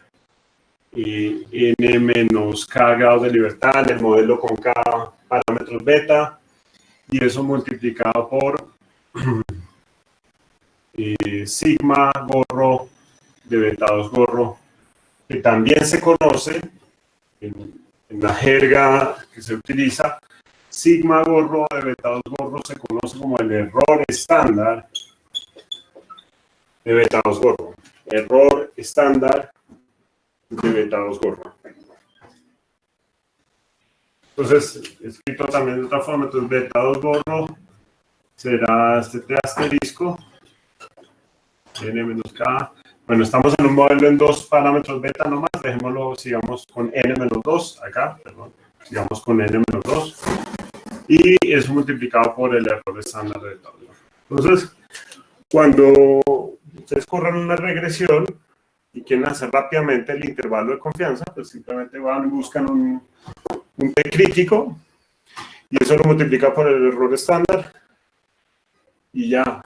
n menos k grados de libertad en el modelo con k parámetros beta y eso multiplicado por sigma gorro de beta 2 gorro, que también se conoce en la jerga que se utiliza. Sigma gorro de beta 2 gorro se conoce como el error estándar de beta 2 gorro. Error estándar de beta 2 gorro. Entonces, escrito también de otra forma, entonces beta 2 gorro será este T asterisco, n menos k. Bueno, estamos en un modelo en dos parámetros beta nomás, dejémoslo, sigamos con n menos 2, acá, perdón, sigamos con n menos 2. Y eso multiplicado por el error estándar de beta 2 gorro. Entonces, cuando ustedes corran una regresión y quieren hacer rápidamente el intervalo de confianza, pues simplemente van y buscan un T crítico y eso lo multiplica por el error estándar y ya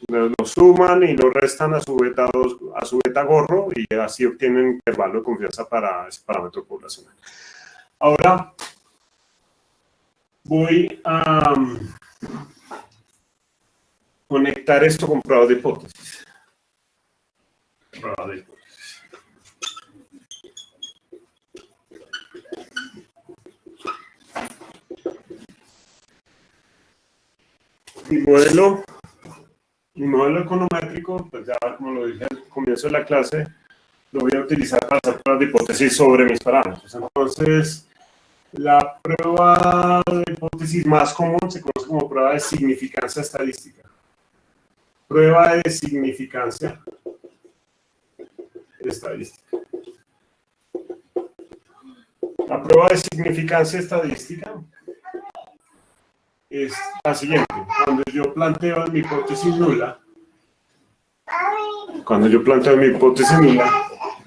Lo suman y lo restan a su beta gorro y así obtienen intervalo de confianza para ese parámetro poblacional. Ahora voy a conectar esto con pruebas de hipótesis. Pruebas de hipótesis. Mi modelo econométrico, pues ya como lo dije al comienzo de la clase, lo voy a utilizar para hacer pruebas de hipótesis sobre mis parámetros. Entonces, la prueba de hipótesis más común se conoce como prueba de significancia estadística. Prueba de significancia estadística. La prueba de significancia estadística es la siguiente. Cuando yo planteo mi hipótesis nula,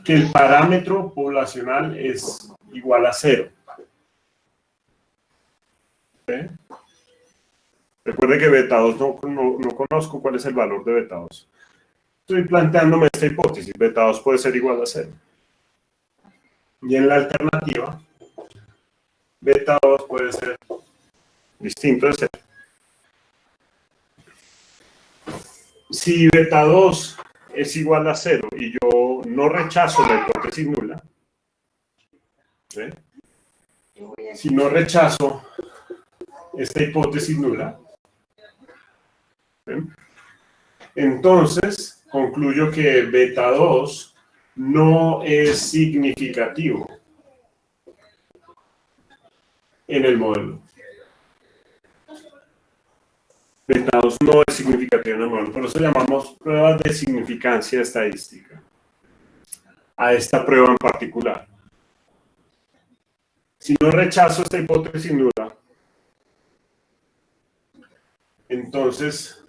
que el parámetro poblacional es igual a 0. ¿Sí? Recuerde que beta 2 no conozco cuál es el valor de beta 2. Estoy planteándome esta hipótesis. Beta 2 puede ser igual a 0. Y en la alternativa, beta 2 puede ser distinto de 0. Si beta 2 es igual a 0 y yo no rechazo la hipótesis nula, ¿sí? Si no rechazo esta hipótesis nula, ¿sí? Entonces concluyo que beta 2 no es significativo en el modelo. Beta 2 no es significativo en el modelo, por eso llamamos pruebas de significancia estadística a esta prueba en particular. Si no rechazo esta hipótesis nula, entonces,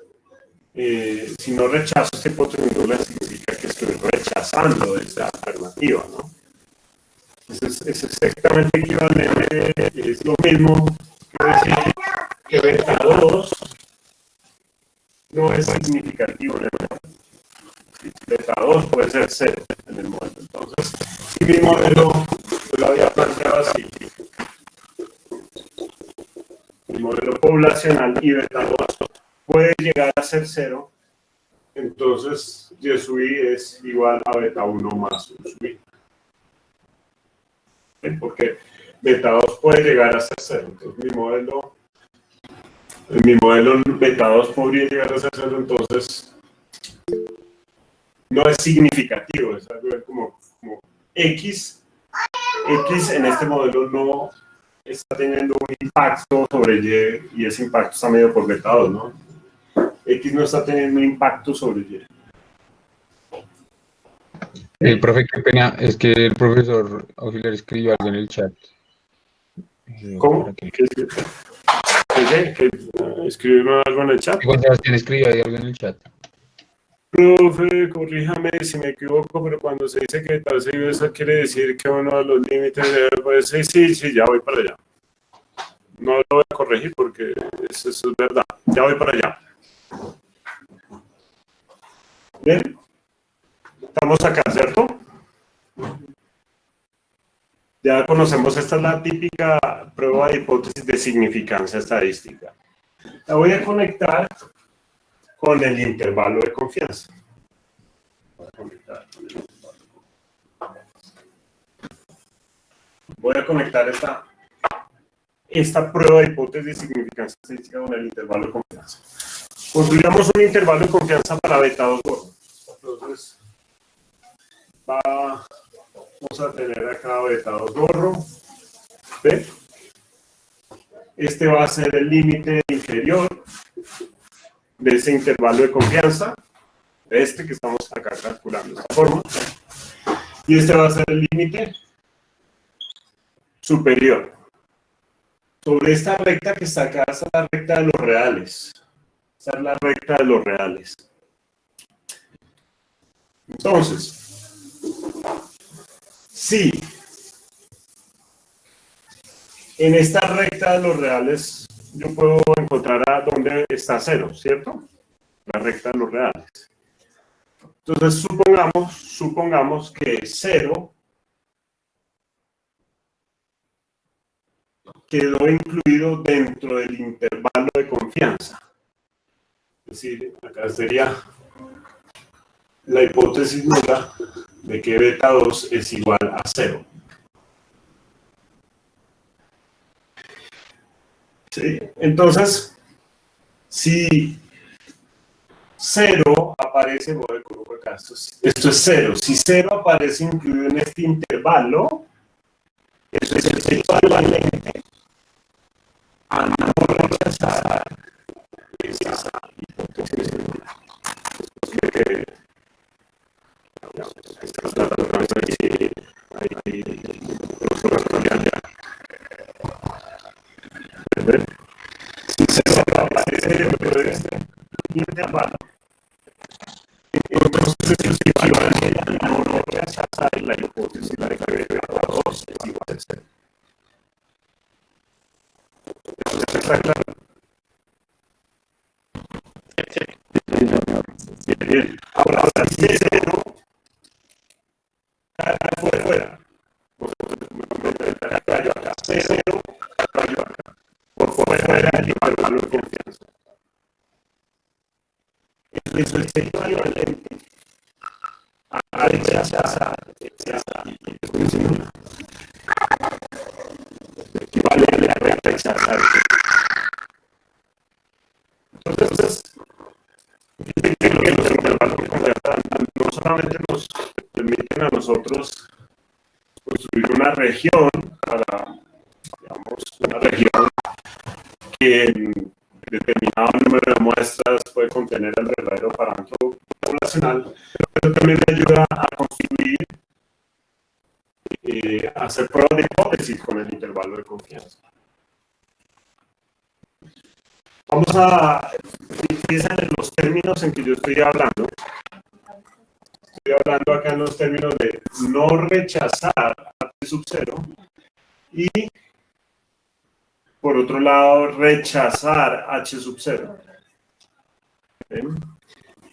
si no rechazo esta hipótesis nula, significa que estoy rechazando esta alternativa, ¿no? Es exactamente equivalente, es lo mismo que decir que beta 2 no es significativo en el modelo. Beta 2 puede ser 0 en el modelo. Entonces, si mi modelo yo lo había planteado así, el modelo poblacional y beta 2 puede llegar a ser 0, entonces Y sub I es igual a beta 1 más U sub I. Porque beta 2 puede llegar a ser 0. Entonces, mi modelo beta 2 podría llegar a ser 0, entonces no es significativo, es algo como X en este modelo no está teniendo un impacto sobre Y, y ese impacto está medido por beta 2, ¿no? X no está teniendo un impacto sobre Y. Profe, qué pena, es que el profesor auxiliar escribió algo en el chat. ¿Cómo? ¿Qué escribieron algo en el chat? Juan Sebastián escribió ahí algo en el chat. Profe, corríjame si me equivoco, pero cuando se dice que tal se eso quiere decir que uno de los límites pues sí, ya voy para allá. No lo voy a corregir porque eso es verdad. Ya voy para allá. Bien. Estamos acá, ¿cierto? Ya conocemos, esta es la típica prueba de hipótesis de significancia estadística. La voy a conectar con el intervalo de confianza. Voy a conectar esta prueba de hipótesis de significancia estadística con el intervalo de confianza. Construyamos un intervalo de confianza para beta 2 gordo. Entonces, vamos a tener acá beta 2 gorro. ¿Ve? Este va a ser el límite inferior de ese intervalo de confianza, de este que estamos acá calculando de esta forma. Y este va a ser el límite superior. Sobre esta recta que está acá, esta es la recta de los reales. Esta es la recta de los reales. Entonces, sí, en esta recta de los reales yo puedo encontrar a dónde está 0, ¿cierto? la recta de los reales. Entonces, supongamos que 0 quedó incluido dentro del intervalo de confianza. Es decir, acá sería la hipótesis nula de que beta 2 es igual a 0. ¿Sí? Entonces, si 0 aparece, voy a colocar acá, esto es 0. Si 0 aparece incluido en este intervalo, eso es el equivalente a no rechazar esa hipótesis. Si 0 aparece dentro de este intervalo, entonces es equivalente a no rechazar la hipótesis de que beta 2 es igual a 0. ¿Eso está claro? Sí, señor. Bien. Ahora, si es 0, acá fuera. Acá 0, acá. Por fuera el intervalo de confianza. Eso es equivalente a rechazar esa hipótesis nula. Equivale a rechazar. Entonces, que los intervalos de confianza no solamente nos permiten a nosotros construir una región para, digamos, una región que en determinado número de muestras puede contener el verdadero parámetro poblacional, pero también me ayuda a construir, a hacer pruebas de hipótesis con el intervalo de confianza. Vamos a empiezan en los términos en que yo estoy hablando. Estoy hablando acá en los términos de no rechazar H sub 0 y, por otro lado, rechazar H sub 0. ¿Ven?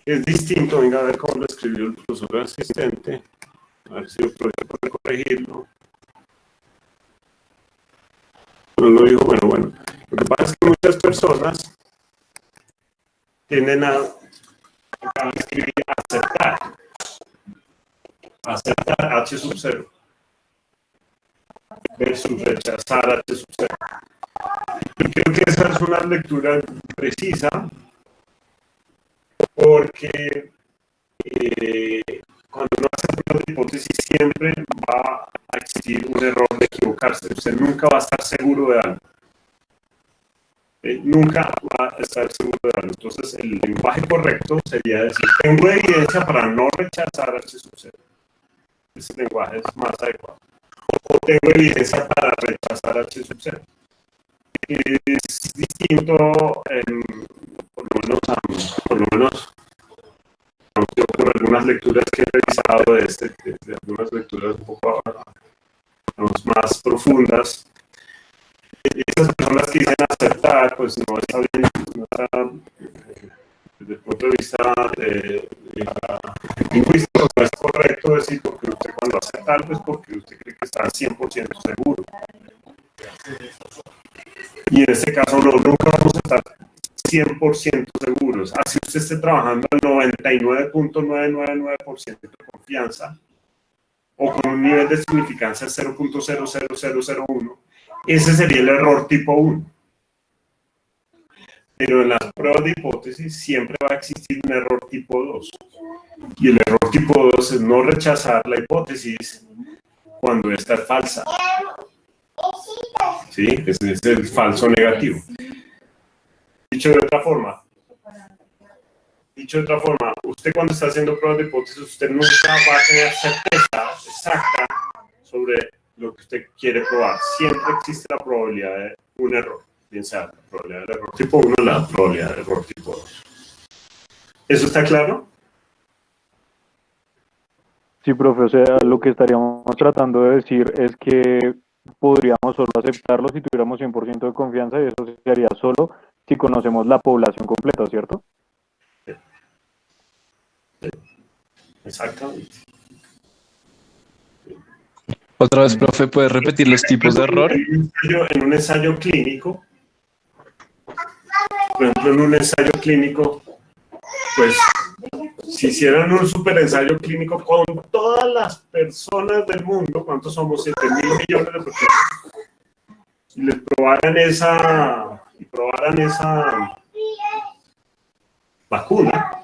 Es distinto, venga a ver cómo lo escribió el profesor asistente. A ver si yo puedo corregirlo. No lo dijo, bueno. Lo que pasa es que muchas personas tienden a escribir aceptar H sub 0 versus rechazar H sub 0. Yo creo que esa es una lectura precisa porque cuando uno hace pruebas de hipótesis siempre va a existir un error de equivocarse. Usted nunca va a estar seguro de algo. Nunca va a estar seguro de algo. Entonces, el lenguaje correcto sería decir, tengo evidencia para no rechazar H sub 0. Ese lenguaje es más adecuado. O tengo evidencia para rechazar H sub 0. Es distinto, por lo menos por algunas lecturas que he revisado de algunas lecturas un poco más profundas. Esas personas que dicen aceptar, pues no está bien, no está, desde el punto de vista lingüístico, no es correcto decir porque usted cuando acepta algo es porque usted cree que está 100% seguro. Y en este caso nunca vamos a estar 100% seguros. Así usted esté trabajando al 99.999% de confianza o con un nivel de significancia 0.00001, ese sería el error tipo 1. Pero en las pruebas de hipótesis siempre va a existir un error tipo 2. Y el error tipo 2 es no rechazar la hipótesis cuando esta es falsa. ¿Sí? Ese es el falso negativo. Dicho de otra forma, usted cuando está haciendo pruebas de hipótesis, usted nunca va a tener certeza exacta sobre lo que usted quiere probar. Siempre existe la probabilidad de un error, bien sea la probabilidad del error tipo 1 o la probabilidad del error tipo 2. ¿Eso está claro? Sí, profe, o sea, lo que estaríamos tratando de decir es que podríamos solo aceptarlo si tuviéramos 100% de confianza y eso se haría solo si conocemos la población completa, ¿cierto? Exactamente. Otra vez, profe, ¿puede repetir los tipos de error? En un ensayo clínico, por ejemplo, en un ensayo clínico, pues, si hicieran un super ensayo clínico con todas las personas del mundo, ¿cuántos somos? 7.000 millones de personas, y les probaran esa vacuna,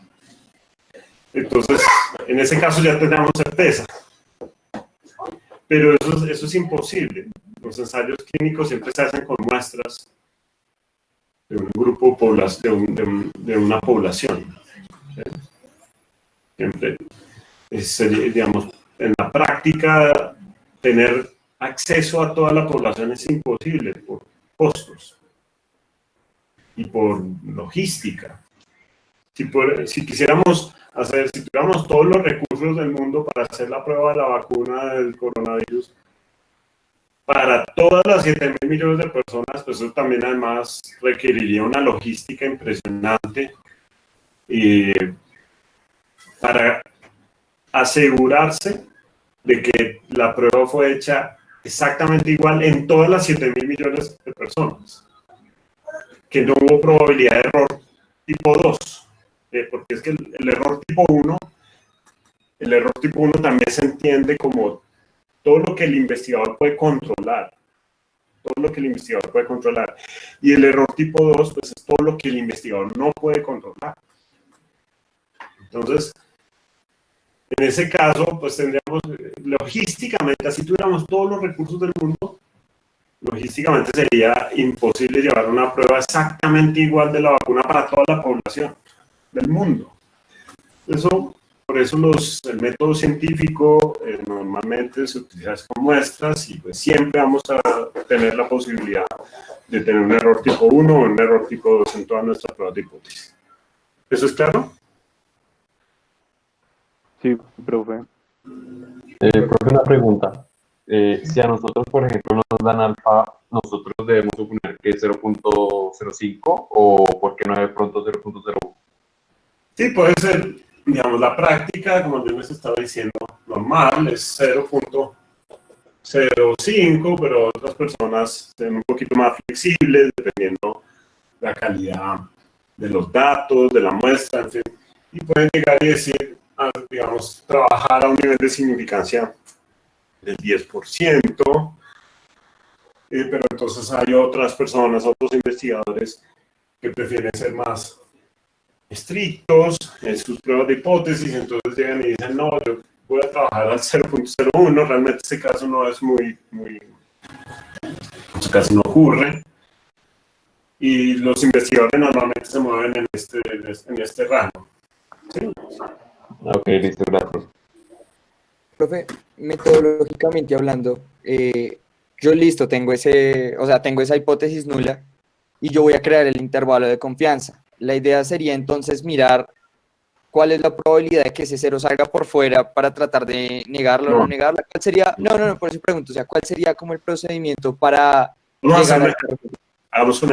entonces, en ese caso ya tendríamos certeza. Pero eso es imposible. Los ensayos clínicos siempre se hacen con muestras de un grupo de una población. Siempre, digamos, en la práctica, tener acceso a toda la población es imposible por costos y por logística. Si quisiéramos si tuviéramos todos los recursos del mundo para hacer la prueba de la vacuna del coronavirus, para todas las 7.000 millones de personas, pues eso también además requeriría una logística impresionante para asegurarse de que la prueba fue hecha exactamente igual en todas las 7.000 millones de personas, que no hubo probabilidad de error tipo 2. Porque es que el error tipo 1 también se entiende como todo lo que el investigador puede controlar. Y el error tipo 2, pues es todo lo que el investigador no puede controlar. Entonces, en ese caso, pues tendríamos, logísticamente, así tuviéramos todos los recursos del mundo, logísticamente sería imposible llevar una prueba exactamente igual de la vacuna para toda la población del mundo. Por eso el método científico normalmente se utiliza con muestras y pues siempre vamos a tener la posibilidad de tener un error tipo 1 o un error tipo 2 en todas nuestras pruebas de hipótesis. ¿Eso es claro? Sí, profe. Profe, una pregunta. Si a nosotros, por ejemplo, nos dan alfa, ¿nosotros debemos suponer que es 0.05 o por qué no de pronto 0.01? Sí, puede ser, digamos, la práctica, como yo les estaba diciendo, normal, es 0.05, pero otras personas son un poquito más flexibles, dependiendo la calidad de los datos, de la muestra, en fin, y pueden llegar y decir, digamos, trabajar a un nivel de significancia del 10%, pero entonces hay otras personas, otros investigadores que prefieren ser más estrictos en sus pruebas de hipótesis, entonces llegan y dicen, no, yo voy a trabajar al 0.01, realmente ese caso no es casi no ocurre, y los investigadores normalmente se mueven en este rango. ¿Sí? Ok, listo, gracias. Profe, metodológicamente hablando, yo listo, tengo esa hipótesis nula y yo voy a crear el intervalo de confianza. La idea sería entonces mirar cuál es la probabilidad de que ese cero salga por fuera para tratar de negarlo o no negarlo. ¿Cuál sería? No, por eso pregunto, o sea, ¿cuál sería como el procedimiento para llegar a... Hagamos un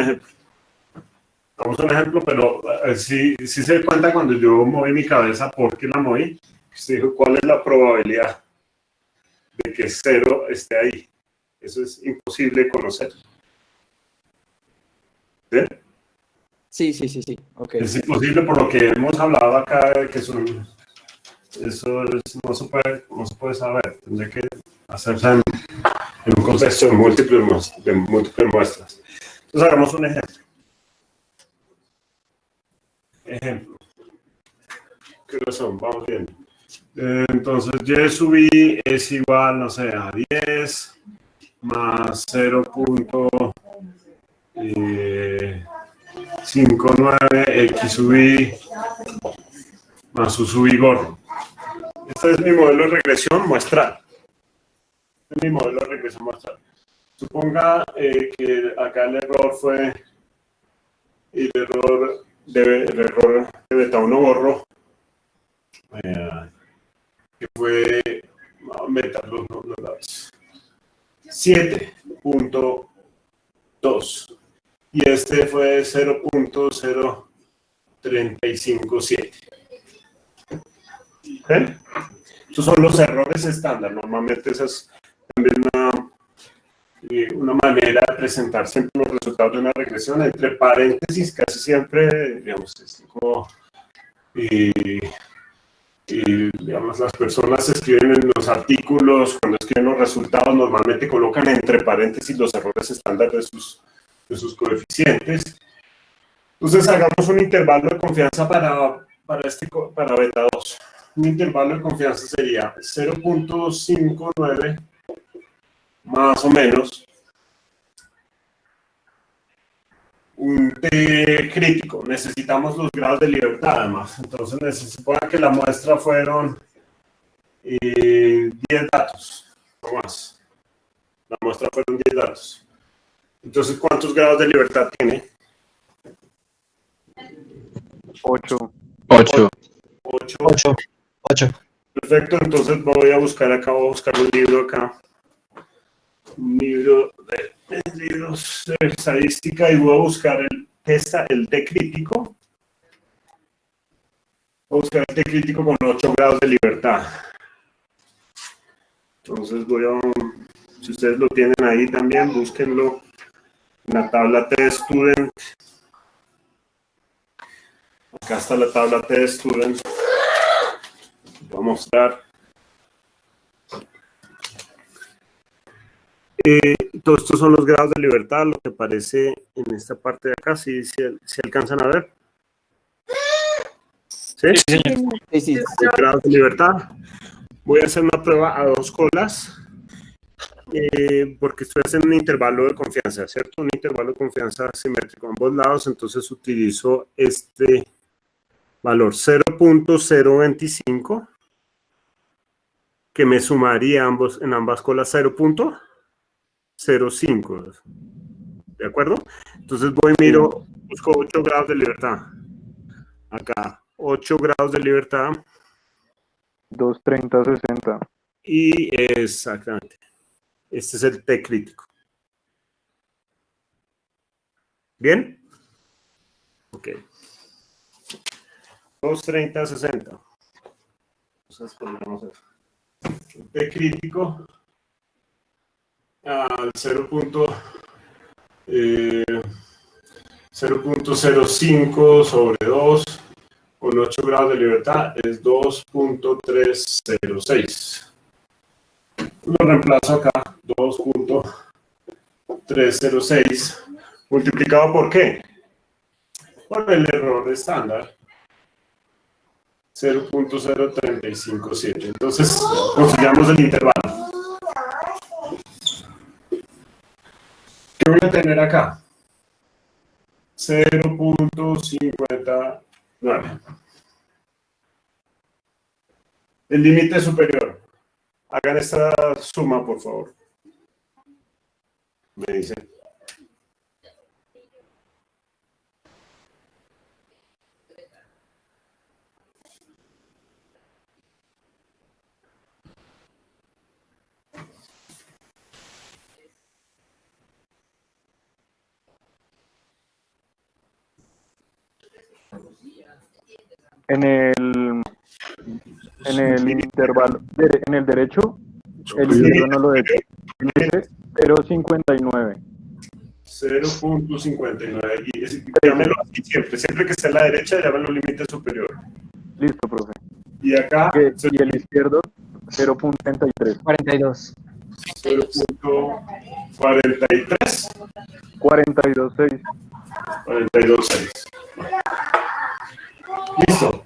ejemplo, pero sí se da cuenta cuando yo moví mi cabeza, ¿por qué la moví? Usted dijo, ¿cuál es la probabilidad de que cero esté ahí? Eso es imposible conocer. ¿Sí? Sí. Okay. Es imposible por lo que hemos hablado acá, que eso no se puede saber. Tendría que hacerse en un contexto de múltiples muestras. Entonces hagamos un ejemplo. ¿Qué razón? Vamos bien. Entonces, y sub i es igual, no sé, a 10 más 0.59 x sub i más u sub i gorro. Este es mi modelo de regresión muestral. Suponga que acá el error fue el error de beta 1 gorro, que fue beta 7.2 y este fue 0.0357. ¿Eh? Estos son los errores estándar. Normalmente esa es también una manera de presentar siempre los resultados de una regresión. Entre paréntesis, casi siempre, digamos, es como, digamos, las personas escriben en los artículos, cuando escriben los resultados, normalmente colocan entre paréntesis los errores estándar de sus coeficientes. Entonces, hagamos un intervalo de confianza para beta 2. Un intervalo de confianza sería 0.59 más o menos un T crítico. Necesitamos los grados de libertad además. Entonces necesitamos que la muestra fueron 10 datos, no más. La muestra fueron 10 datos. Entonces, ¿cuántos grados de libertad tiene? 8. 8. 8. Perfecto, entonces voy a buscar un libro acá. Un libro de libros de estadística y voy a buscar el T crítico. Voy a buscar el T crítico con 8 grados de libertad. Entonces si ustedes lo tienen ahí también, búsquenlo en la tabla T Student. Acá está la tabla T Student. Voy a mostrar. Todos estos son los grados de libertad, lo que aparece en esta parte de acá, si alcanzan a ver. ¿Sí? Sí. Grados de libertad. Voy a hacer una prueba a 2 colas, porque estoy haciendo un intervalo de confianza, ¿cierto? Un intervalo de confianza simétrico a ambos lados, entonces utilizo este valor 0.025, que me sumaría en ambas colas 0.05. ¿De acuerdo? Entonces busco 8 grados de libertad. Acá, 8 grados de libertad. 230, 60. Y exactamente. Este es el T crítico. ¿Bien? Ok. 230, 60. Entonces, ponemos eso. El T crítico al 0.05 sobre 2 con 8 grados de libertad es 2.306. Lo reemplazo acá, 2.306 multiplicado por ¿qué? Por el error estándar 0.0357. Entonces, consideramos el intervalo. ¿Qué voy a tener acá? 0.59. El límite superior. Hagan esta suma, por favor. Me dicen. En el intervalo, en el derecho, el libro no lo dice 0.59. 0.59. Y llámelo así siempre que esté a la derecha, llámelo límite superior. Listo, profe. Y acá, Y el izquierdo, 0.33. 42. 0.43. 42.6. 42.6. Listo.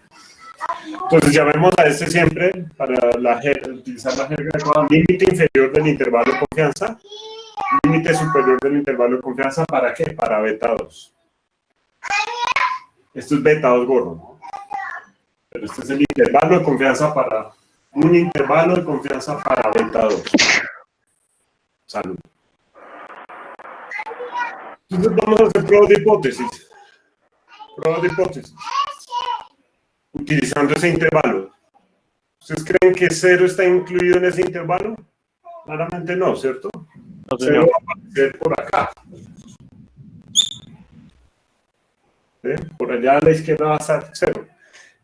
Entonces llamemos a este siempre para utilizar la jerga adecuada. Límite inferior del intervalo de confianza. Límite superior del intervalo de confianza. ¿Para qué? Para beta 2. Esto es beta 2 gordo, ¿no? Pero este es el intervalo de confianza para un intervalo de confianza para beta 2. Salud. Entonces vamos a hacer pruebas de hipótesis. Pruebas de hipótesis. Utilizando ese intervalo. ¿Ustedes creen que 0 está incluido en ese intervalo? Claramente no, ¿cierto? No, 0 va a aparecer por acá. ¿Sí? Por allá a la izquierda va a estar 0.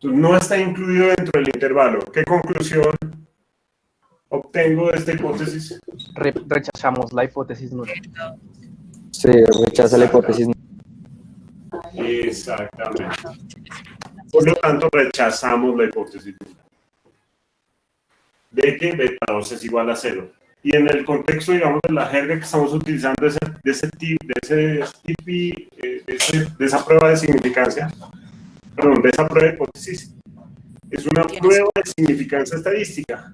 Entonces, no está incluido dentro del intervalo. ¿Qué conclusión obtengo de esta hipótesis? Rechazamos la hipótesis nula. Se rechaza la hipótesis. Exactamente. Por lo tanto, rechazamos la hipótesis de que beta 2 es igual a 0. Y en el contexto, digamos, de la jerga que estamos utilizando de esa prueba de significancia, perdón, de esa prueba de hipótesis, es una prueba de significancia estadística.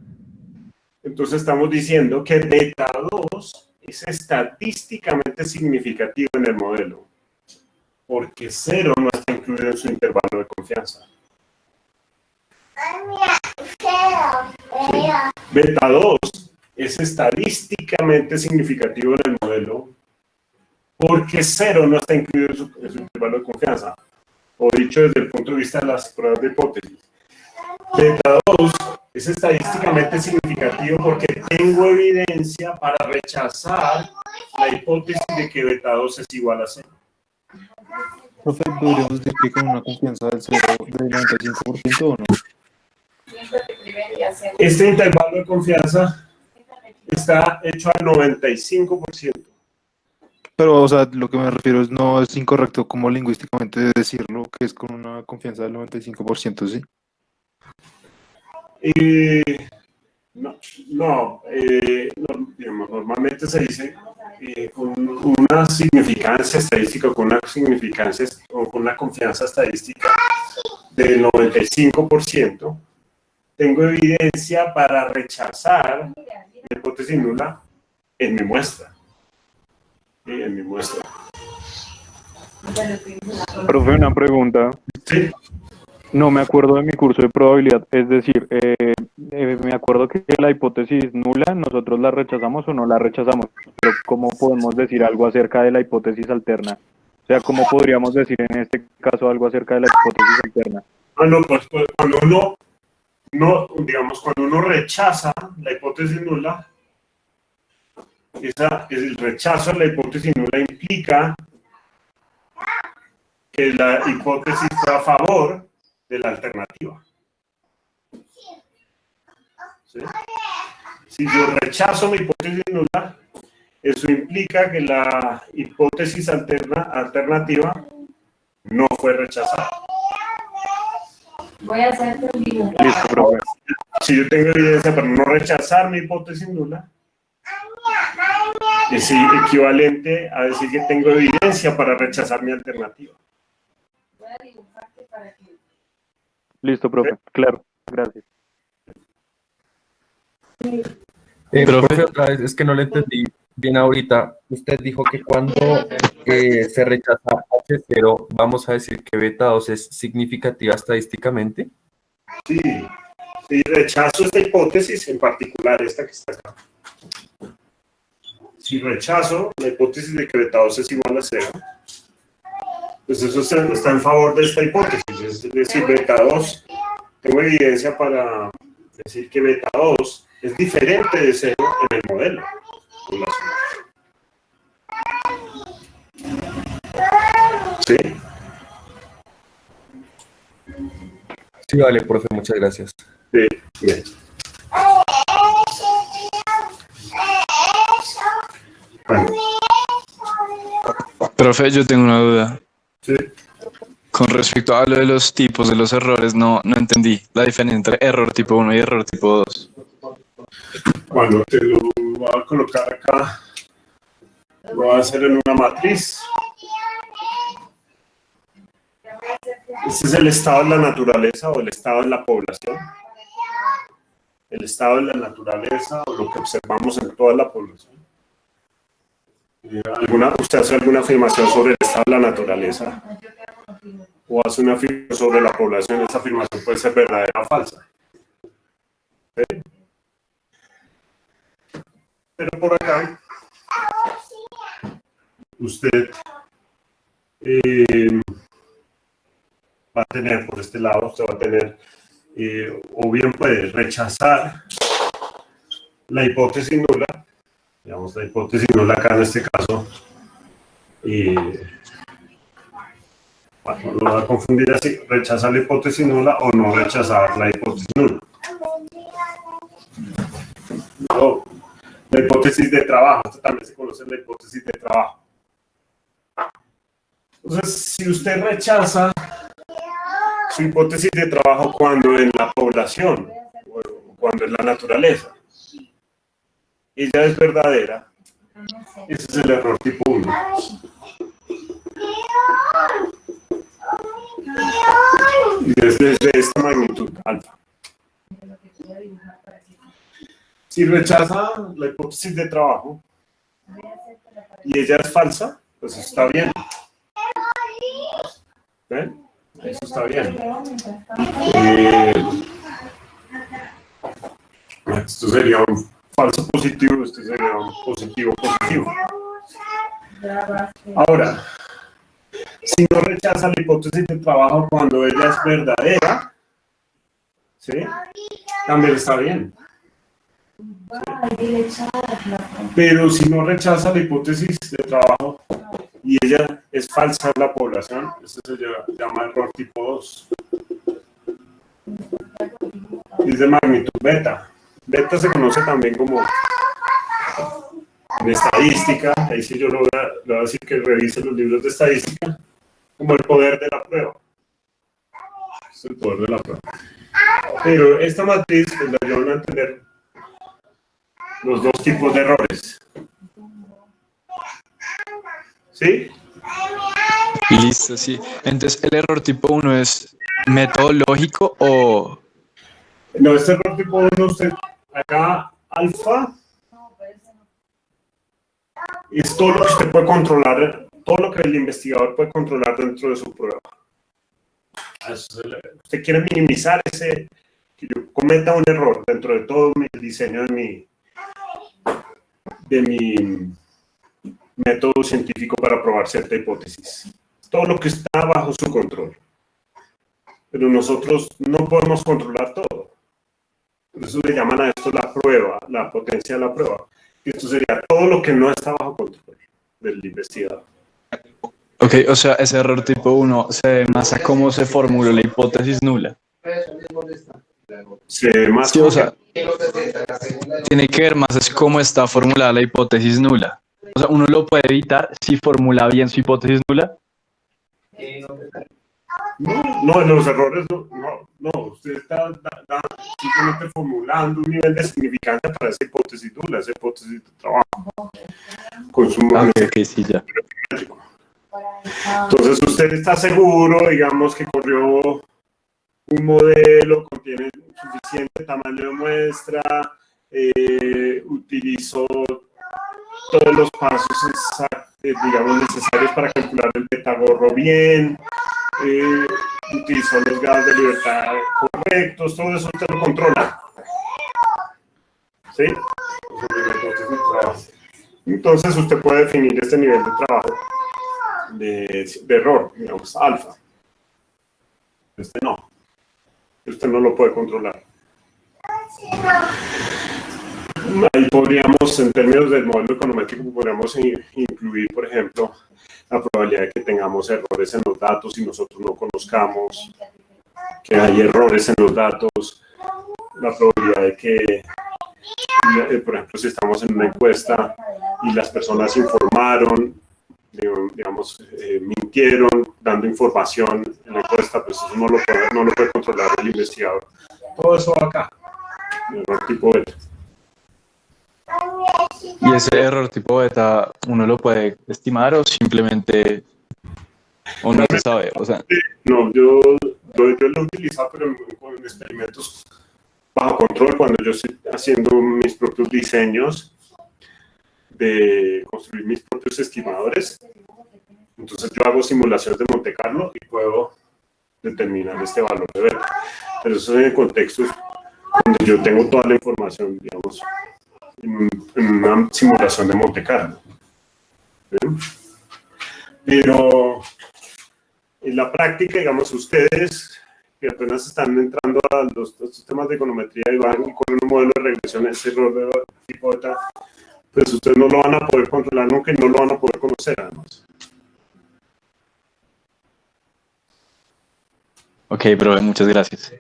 Entonces estamos diciendo que beta 2 es estadísticamente significativo en el modelo, porque 0 no está incluido en su intervalo de confianza. Beta 2 es estadísticamente significativo en el modelo porque 0 no está incluido en su intervalo de confianza, o dicho desde el punto de vista de las pruebas de hipótesis. Beta 2 es estadísticamente significativo porque tengo evidencia para rechazar la hipótesis de que beta 2 es igual a 0. Profe, ¿podríamos decir que con una confianza del 95% o no? Este intervalo de confianza está hecho al 95%. Pero, o sea, lo que me refiero es no es incorrecto como lingüísticamente decirlo, que es con una confianza del 95%, ¿sí? Digamos, normalmente se dice con una significancia estadística, con una significancia o con una confianza estadística del 95%, tengo evidencia para rechazar la hipótesis nula en mi muestra. En mi muestra. Profe, una pregunta. Sí. No me acuerdo de mi curso de probabilidad, es decir, me acuerdo que la hipótesis nula nosotros la rechazamos o no la rechazamos, pero ¿cómo podemos decir algo acerca de la hipótesis alterna? O sea, ¿cómo podríamos decir en este caso algo acerca de la hipótesis alterna? Bueno, pues cuando cuando uno rechaza la hipótesis nula, el rechazo a la hipótesis nula implica que la hipótesis está a favor de la alternativa. ¿Sí? Si yo rechazo mi hipótesis nula, eso implica que la hipótesis alternativa no fue rechazada. Voy a hacer el video. Listo, profe. Si yo tengo evidencia para no rechazar mi hipótesis nula, es equivalente a decir que tengo evidencia para rechazar mi alternativa. Voy a dibujarte para que... Listo, profe. Claro, gracias. Profe, otra vez, es que no le entendí bien ahorita. Usted dijo que cuando se rechaza H0, vamos a decir que beta 2 es significativa estadísticamente. Sí, si rechazo esta hipótesis, en particular esta que está acá. Si rechazo la hipótesis de que beta 2 es igual a 0, pues eso está en favor de esta hipótesis. Es decir, beta 2, tengo evidencia para decir que beta 2 es diferente de 0 en el modelo poblacional. ¿Sí? Sí, vale, profe, muchas gracias. Sí, bien. Bueno. Profe, yo tengo una duda. Sí. Con respecto a lo de los tipos de los errores, no entendí la diferencia entre error tipo 1 y error tipo 2. Bueno, te lo voy a colocar acá. Lo voy a hacer en una matriz. Este es el estado de la naturaleza o el estado de la población. El estado de la naturaleza o lo que observamos en toda la población. ¿Usted hace alguna afirmación sobre el estado de la naturaleza? ¿O hace una afirmación sobre la población? Esa afirmación puede ser verdadera o falsa. ¿Sí? Pero por acá, usted va a tener, por este lado, usted va a tener, o bien puede rechazar la hipótesis nula, digamos, la hipótesis nula acá en este caso, Bueno, lo va a confundir así, rechazar la hipótesis nula o no rechazar la hipótesis nula. No, la hipótesis de trabajo, esto también se conoce la hipótesis de trabajo. Entonces, si usted rechaza su hipótesis de trabajo cuando en la población, o cuando en la naturaleza, ella es verdadera, ese es el error tipo 1. Y desde esta magnitud alfa. Si rechaza la hipótesis de trabajo y ella es falsa, pues está bien. ¿Ven? Eso está bien. Esto sería un falso positivo, este sería un positivo positivo. Ahora, si no rechaza la hipótesis de trabajo cuando ella es verdadera, ¿sí? También está bien. ¿Sí? Pero si no rechaza la hipótesis de trabajo y ella es falsa en la población, eso se llama error tipo 2. Es de magnitud beta. Beta se conoce también como en estadística, ahí sí yo le voy a decir que revise los libros de estadística, como el poder de la prueba. Es el poder de la prueba. Pero esta matriz pues, la ayuda a entender los dos tipos de errores. ¿Sí? Listo, sí. Entonces, ¿el error tipo 1 es metodológico o...? No, este error tipo 1, usted, acá, alfa, es todo lo que usted puede controlar, todo lo que el investigador puede controlar dentro de su prueba. Usted quiere minimizar que yo cometa un error dentro de todo mi diseño de mi método científico para probar cierta hipótesis. Todo lo que está bajo su control. Pero nosotros no podemos controlar todo. Por eso le llaman a esto la prueba, la potencia de la prueba. Y esto sería todo lo que no está bajo control del investigador. Ok, o sea, ese error tipo 1 se debe más a cómo se formuló la hipótesis nula. Se ve más Sí, o sea, tiene que ver más es cómo está formulada la hipótesis nula. O sea, uno lo puede evitar si formula bien su hipótesis nula. No, los errores no, usted está simplemente formulando un nivel de significancia para esa hipótesis nula, esa hipótesis de trabajo. Con su Ok, sí, ya. Entonces usted está seguro, digamos, que corrió un modelo, contiene suficiente tamaño de muestra, utilizó todos los pasos digamos, necesarios para calcular el beta-gorro bien, utilizó los grados de libertad correctos, todo eso usted lo controla. ¿Sí? Entonces usted puede definir este nivel de trabajo de error, digamos, alfa. Este no. Usted no lo puede controlar. Ahí podríamos, en términos del modelo econométrico, podríamos incluir, por ejemplo, la probabilidad de que tengamos errores en los datos y nosotros no conozcamos que hay errores en los datos, la probabilidad de que, por ejemplo, si estamos en una encuesta y las personas informaron, digamos, mintieron dando información en la encuesta, pues eso no lo puede controlar el investigador. Todo eso va acá, el error tipo beta. ¿Y ese error tipo beta uno lo puede estimar o simplemente o no se sabe? O sea, no, yo lo he utilizado, pero en experimentos bajo control, cuando yo estoy haciendo mis propios diseños de construir mis propios estimadores. Entonces yo hago simulaciones de Monte Carlo y puedo determinar este valor de beta. Pero eso es en contextos donde yo tengo toda la información, digamos, en una simulación de Monte Carlo. ¿Sí? Pero en la práctica, digamos, ustedes que apenas están entrando a estos temas de econometría y van y corren un modelo de regresión, ese error de tipo beta, pues ustedes no lo van a poder controlar nunca y no lo van a poder conocer además. Ok, profe, muchas gracias.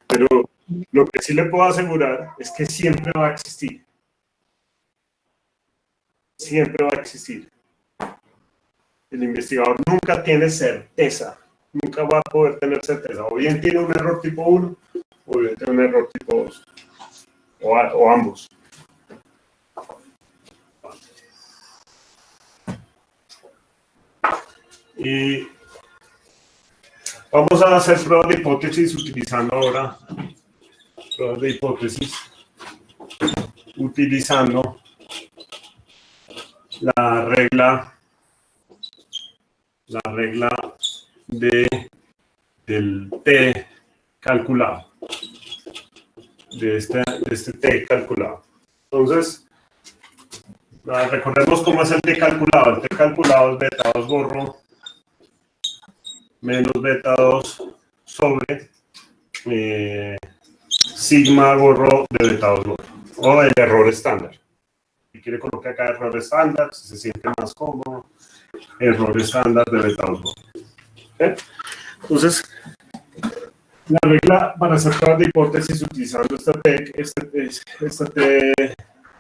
Pero lo que sí le puedo asegurar es que siempre va a existir. Siempre va a existir. El investigador nunca tiene certeza, nunca va a poder tener certeza. O bien tiene un error tipo 1, o bien tiene un error tipo 2, o ambos. Y vamos a hacer pruebas de hipótesis utilizando ahora pruebas de hipótesis, utilizando la regla del t calculado, de este t calculado. Entonces, recordemos cómo es el t calculado. El t calculado es beta 2 gorro menos beta 2 sobre sigma gorro de beta 2 gorro, o el error estándar. Si quiere colocar acá error estándar, si se siente más cómodo, error estándar de beta 2 gorro. ¿Okay? Entonces, la regla para hacer pruebas de hipótesis utilizando este t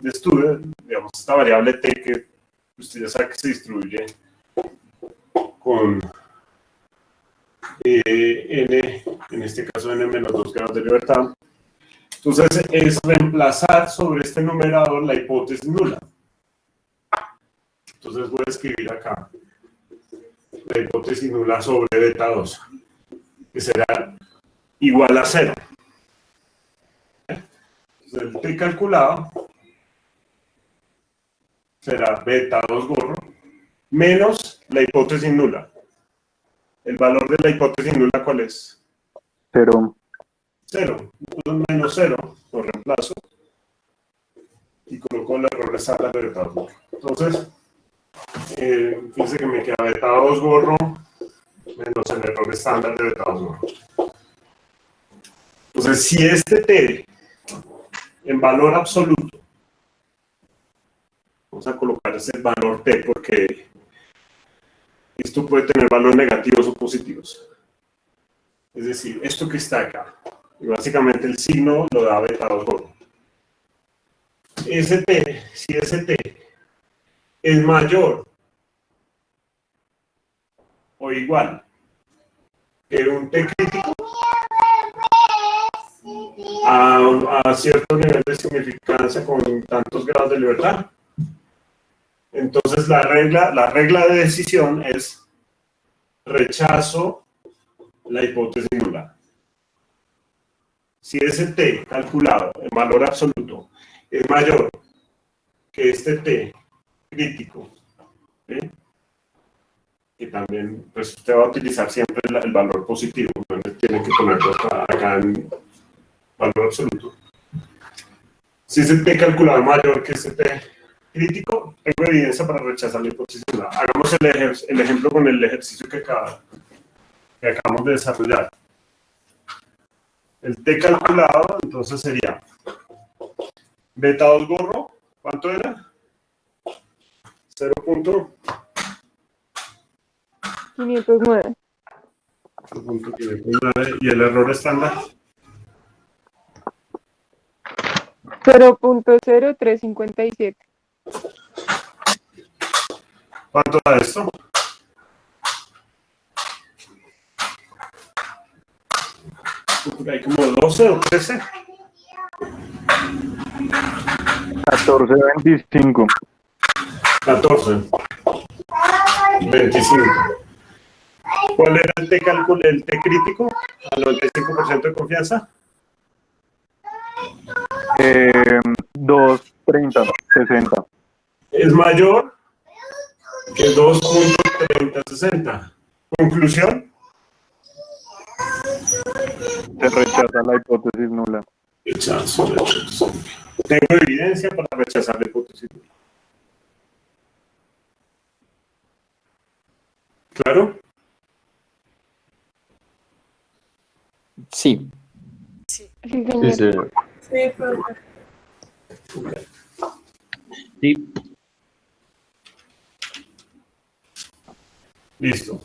de estudio, digamos, esta variable t que usted ya sabe que se distribuye con n, en este caso n menos 2 grados de libertad. Entonces, es reemplazar sobre este numerador la hipótesis nula. Entonces, voy a escribir acá la hipótesis nula sobre beta 2, que será igual a 0. Entonces, el t calculado será beta 2 gorro menos la hipótesis nula. ¿El valor de la hipótesis nula cuál es? 0. 0. Entonces, menos 0, lo reemplazo y coloco el error estándar de beta 2 gorro. Entonces, fíjense que me queda beta 2 gorro menos el error estándar de beta 2 gorro. Entonces, si este t en valor absoluto, vamos a colocar ese valor t porque esto puede tener valores negativos o positivos. Es decir, esto que está acá, y básicamente el signo lo da beta 2 gorro. Si ese t es mayor o igual que un t crítico a cierto nivel de significancia con tantos grados de libertad, entonces la regla de decisión es rechazo la hipótesis nula. Si ese t calculado en valor absoluto es mayor que este t crítico, ¿sí? Que también pues usted va a utilizar siempre el valor positivo, entonces tiene que ponerlo acá en valor absoluto. Si ese t calculado es mayor que este t crítico, tengo evidencia para rechazar la hipótesis nula. Hagamos el ejemplo con el ejercicio que acabamos de desarrollar. El t calculado, entonces sería beta 2 gorro, ¿cuánto era? 509. 0.509. ¿Y el error estándar? 0.0357. ¿Cuánto da esto? Hay como 12 o 13. 14.25. 14.25. ¿Cuál era el t crítico? ¿Al 95% de confianza? 2.30, 60. Es mayor que 2.3060. ¿Conclusión? Se rechaza la hipótesis nula. Rechazo. Tengo evidencia para rechazar la hipótesis nula. ¿Claro? Sí. Sí, señor. Sí. Listo.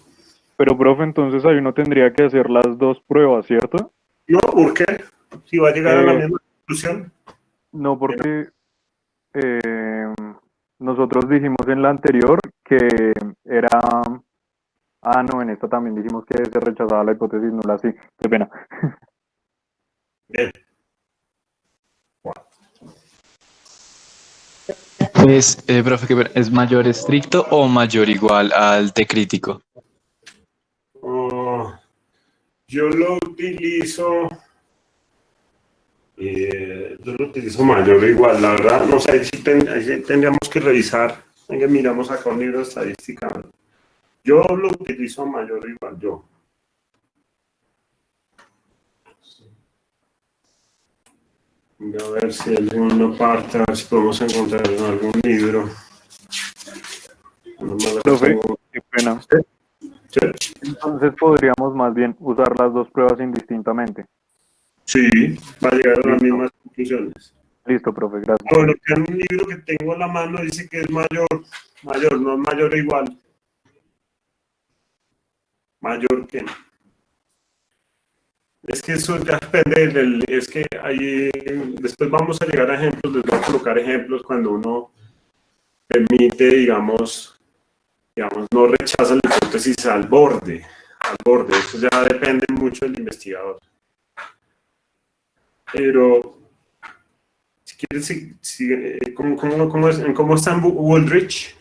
Pero, profe, entonces ahí uno tendría que hacer las dos pruebas, ¿cierto? No, ¿por qué? Si va a llegar a la Eh, misma conclusión. No, porque nosotros dijimos en la anterior que era... Ah, no, en esta también dijimos que se rechazaba la hipótesis nula, sí, qué pena. Bien. Profe, ¿es mayor estricto o mayor igual al T crítico? Oh, yo lo utilizo. Yo lo utilizo mayor o igual, la verdad. No sé si ahí sí tendríamos que revisar. Venga, miramos acá un libro de estadística. Yo lo utilizo mayor o igual, yo. Voy a ver si hay una parte, a ver si podemos encontrar en algún libro. Profe, qué pena. Sí. Entonces podríamos más bien usar las dos pruebas indistintamente. Sí, va a llegar a las mismas conclusiones. Listo, profe, gracias. Bueno, que en un libro que tengo en la mano dice que es mayor, no es mayor o igual. Mayor que. Es que eso ya depende es que ahí, después vamos a llegar a ejemplos, les voy a colocar ejemplos cuando uno permite, digamos, no rechaza la hipótesis al borde, eso ya depende mucho del investigador. Pero, si quieres, ¿cómo está en Woolrich?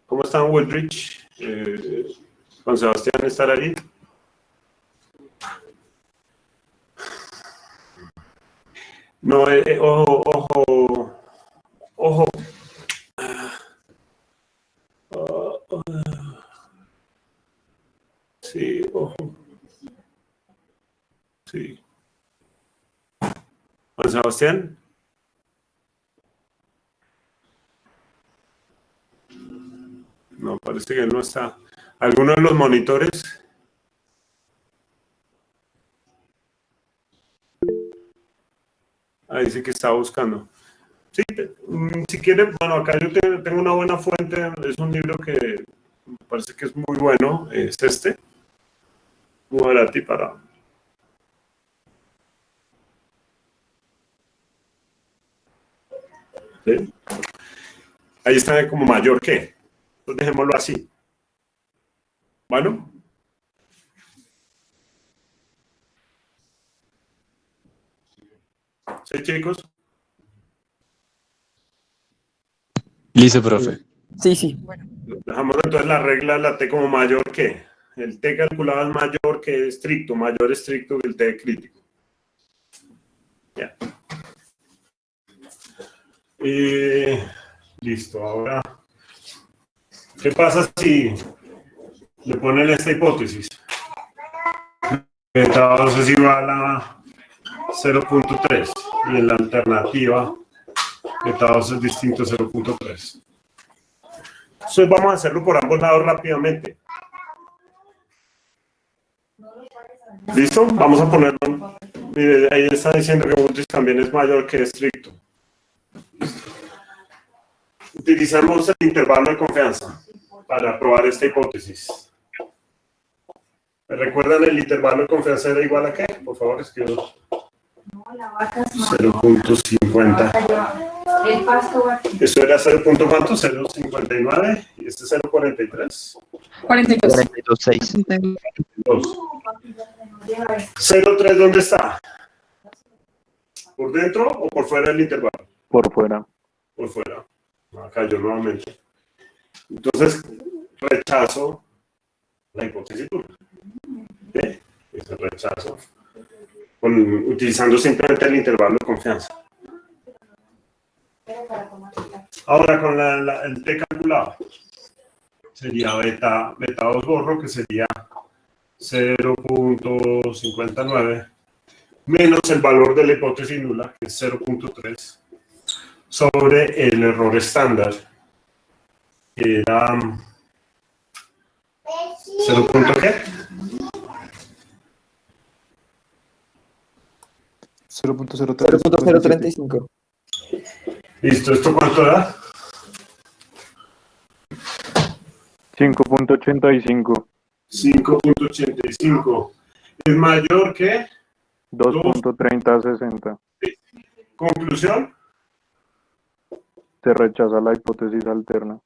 ¿Cómo está en Woolrich? Juan Sebastián, ¿estar ahí? No, ojo. Sí, ojo. Sí. Juan Sebastián. No, parece que no está. ¿Alguno de los monitores? Ahí dice que está buscando. Sí, si quiere, bueno, acá yo tengo una buena fuente, es un libro que me parece que es muy bueno, es este, muy barato para... ¿Sí? Ahí está como mayor que, entonces dejémoslo así. Bueno. ¿Sí, chicos? Listo, profe. Sí. Dejamos entonces la regla de la T como mayor que. El T calculado es mayor que estricto, mayor estricto que el T crítico. Ya. Listo, ahora. ¿Qué pasa si le ponen esta hipótesis? Beta 2 es igual a 0.3 y en la alternativa beta 2 es distinto a 0.3. Entonces vamos a hacerlo por ambos lados rápidamente. ¿Listo? Vamos a ponerlo. Mire, ahí está diciendo que Woolrich también es mayor que estricto. Utilizamos el intervalo de confianza para probar esta hipótesis. ¿Recuerdan el intervalo de confianza era igual a qué? Por favor, escribo. 0.50. El pasto va aquí. Eso era 0.cuánto, 0.59 y este es 0.43. 42.6. 0.3, ¿dónde está? ¿Por dentro o por fuera del intervalo? Por fuera. Por fuera. Acá yo nuevamente. Entonces, rechazo la hipótesis dura. ¿Sí? Ese rechazo. Utilizando simplemente el intervalo de confianza. Ahora con el T calculado. Sería beta 2 borro, que sería 0.59 menos el valor de la hipótesis nula, que es 0.3, sobre el error estándar, que era 0. ¿Qué? 0.035. Listo, ¿esto cuánto da? 5.85. 5.85. ¿Es mayor que? 2.3060. Conclusión. Se rechaza la hipótesis alterna.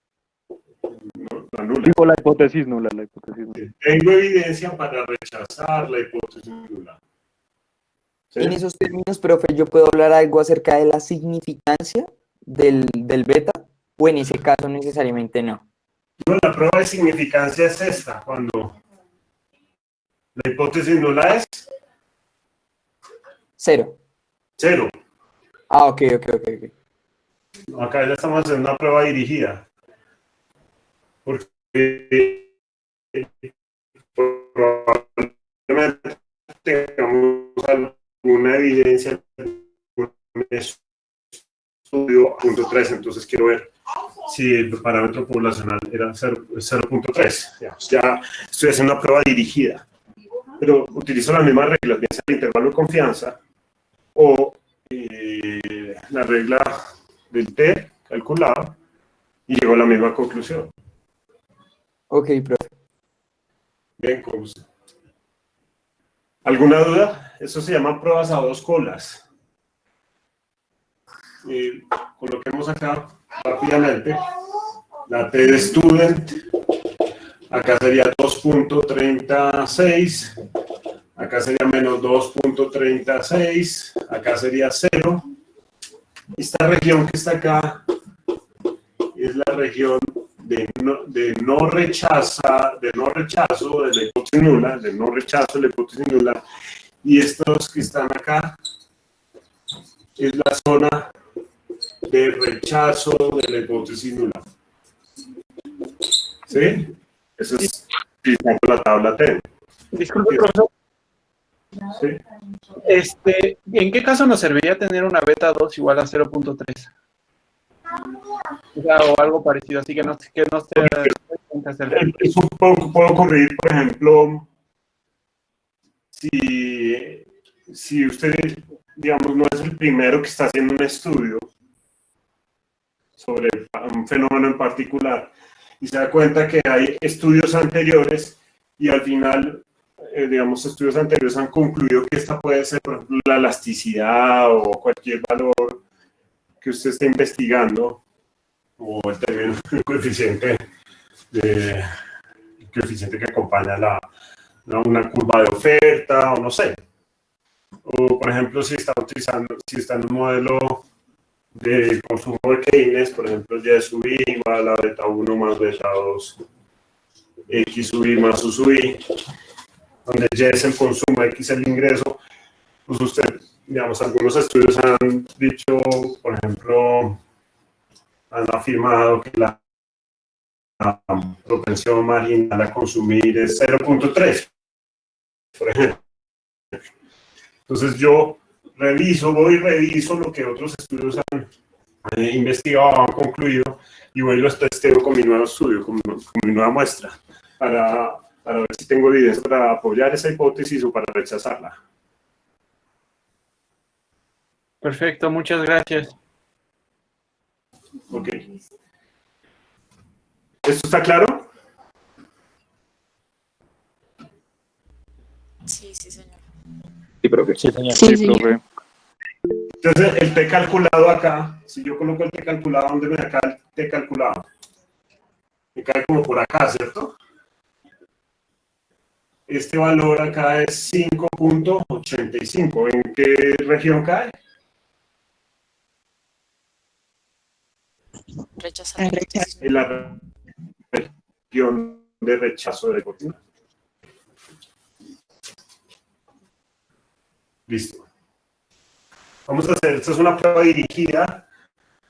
La nula. Digo, la hipótesis nula, la hipótesis nula. Tengo evidencia para rechazar la hipótesis nula. ¿Sí? En esos términos, profe, ¿yo puedo hablar algo acerca de la significancia del beta? ¿O en ese caso necesariamente no? No, la prueba de significancia es esta, cuando la hipótesis nula es 0. 0. Ah, ok. Acá ya estamos haciendo una prueba dirigida. Porque probablemente tengamos alguna evidencia de un estudio punto 3, entonces quiero ver si el parámetro poblacional era 0.3. Ya estoy haciendo una prueba dirigida, pero utilizo las mismas reglas, bien sea el intervalo de confianza o la regla del t calculado, y llego a la misma conclusión. Ok, profe. Bien, con gusto. ¿Alguna duda? Eso se llama pruebas a dos colas. Coloquemos acá rápidamente la T de student. Acá sería 2.36. Acá sería menos 2.36. Acá sería 0. Esta región que está acá es la región de no rechazo de la hipótesis nula, de no rechazo de la hipótesis nula, y estos que están acá es la zona de rechazo de la hipótesis nula. ¿Sí? Eso es la tabla T. Disculpe, profesor. ¿Sí? ¿En qué caso nos serviría tener una beta 2 igual a 0.3? O sea, o algo parecido, así que no esté... Eso puede ocurrir, por ejemplo, si usted, digamos, no es el primero que está haciendo un estudio sobre un fenómeno en particular y se da cuenta que hay estudios anteriores y al final, digamos, estudios anteriores han concluido que esta puede ser, por ejemplo, la elasticidad o cualquier valor que usted esté investigando, o el coeficiente que acompaña una curva de oferta, o no sé. O, por ejemplo, si está en un modelo de consumo de Keynes, por ejemplo, Y sub I igual a beta 1 más beta 2, X sub I más U sub I, donde Y es el consumo, X el ingreso, pues usted, digamos, algunos estudios han dicho, por ejemplo, han afirmado que la propensión marginal a consumir es 0.3, por ejemplo. Entonces yo voy y reviso lo que otros estudios han investigado, han concluido, y voy y los testeo con mi nuevo estudio, con mi nueva muestra, para ver si tengo evidencia para apoyar esa hipótesis o para rechazarla. Perfecto, muchas gracias. Ok. ¿Esto está claro? Sí, señor. Sí, profe. Sí, señor. Sí, Sí, profe. Entonces, el T calculado acá, si yo coloco el T calculado, ¿dónde me da acá el T calculado? Me cae como por acá, ¿cierto? Este valor acá es 5.85. ¿En qué región cae? Rechazar. En la región de rechazo de la hipótesis. Listo. Vamos a hacer, esta es una prueba dirigida,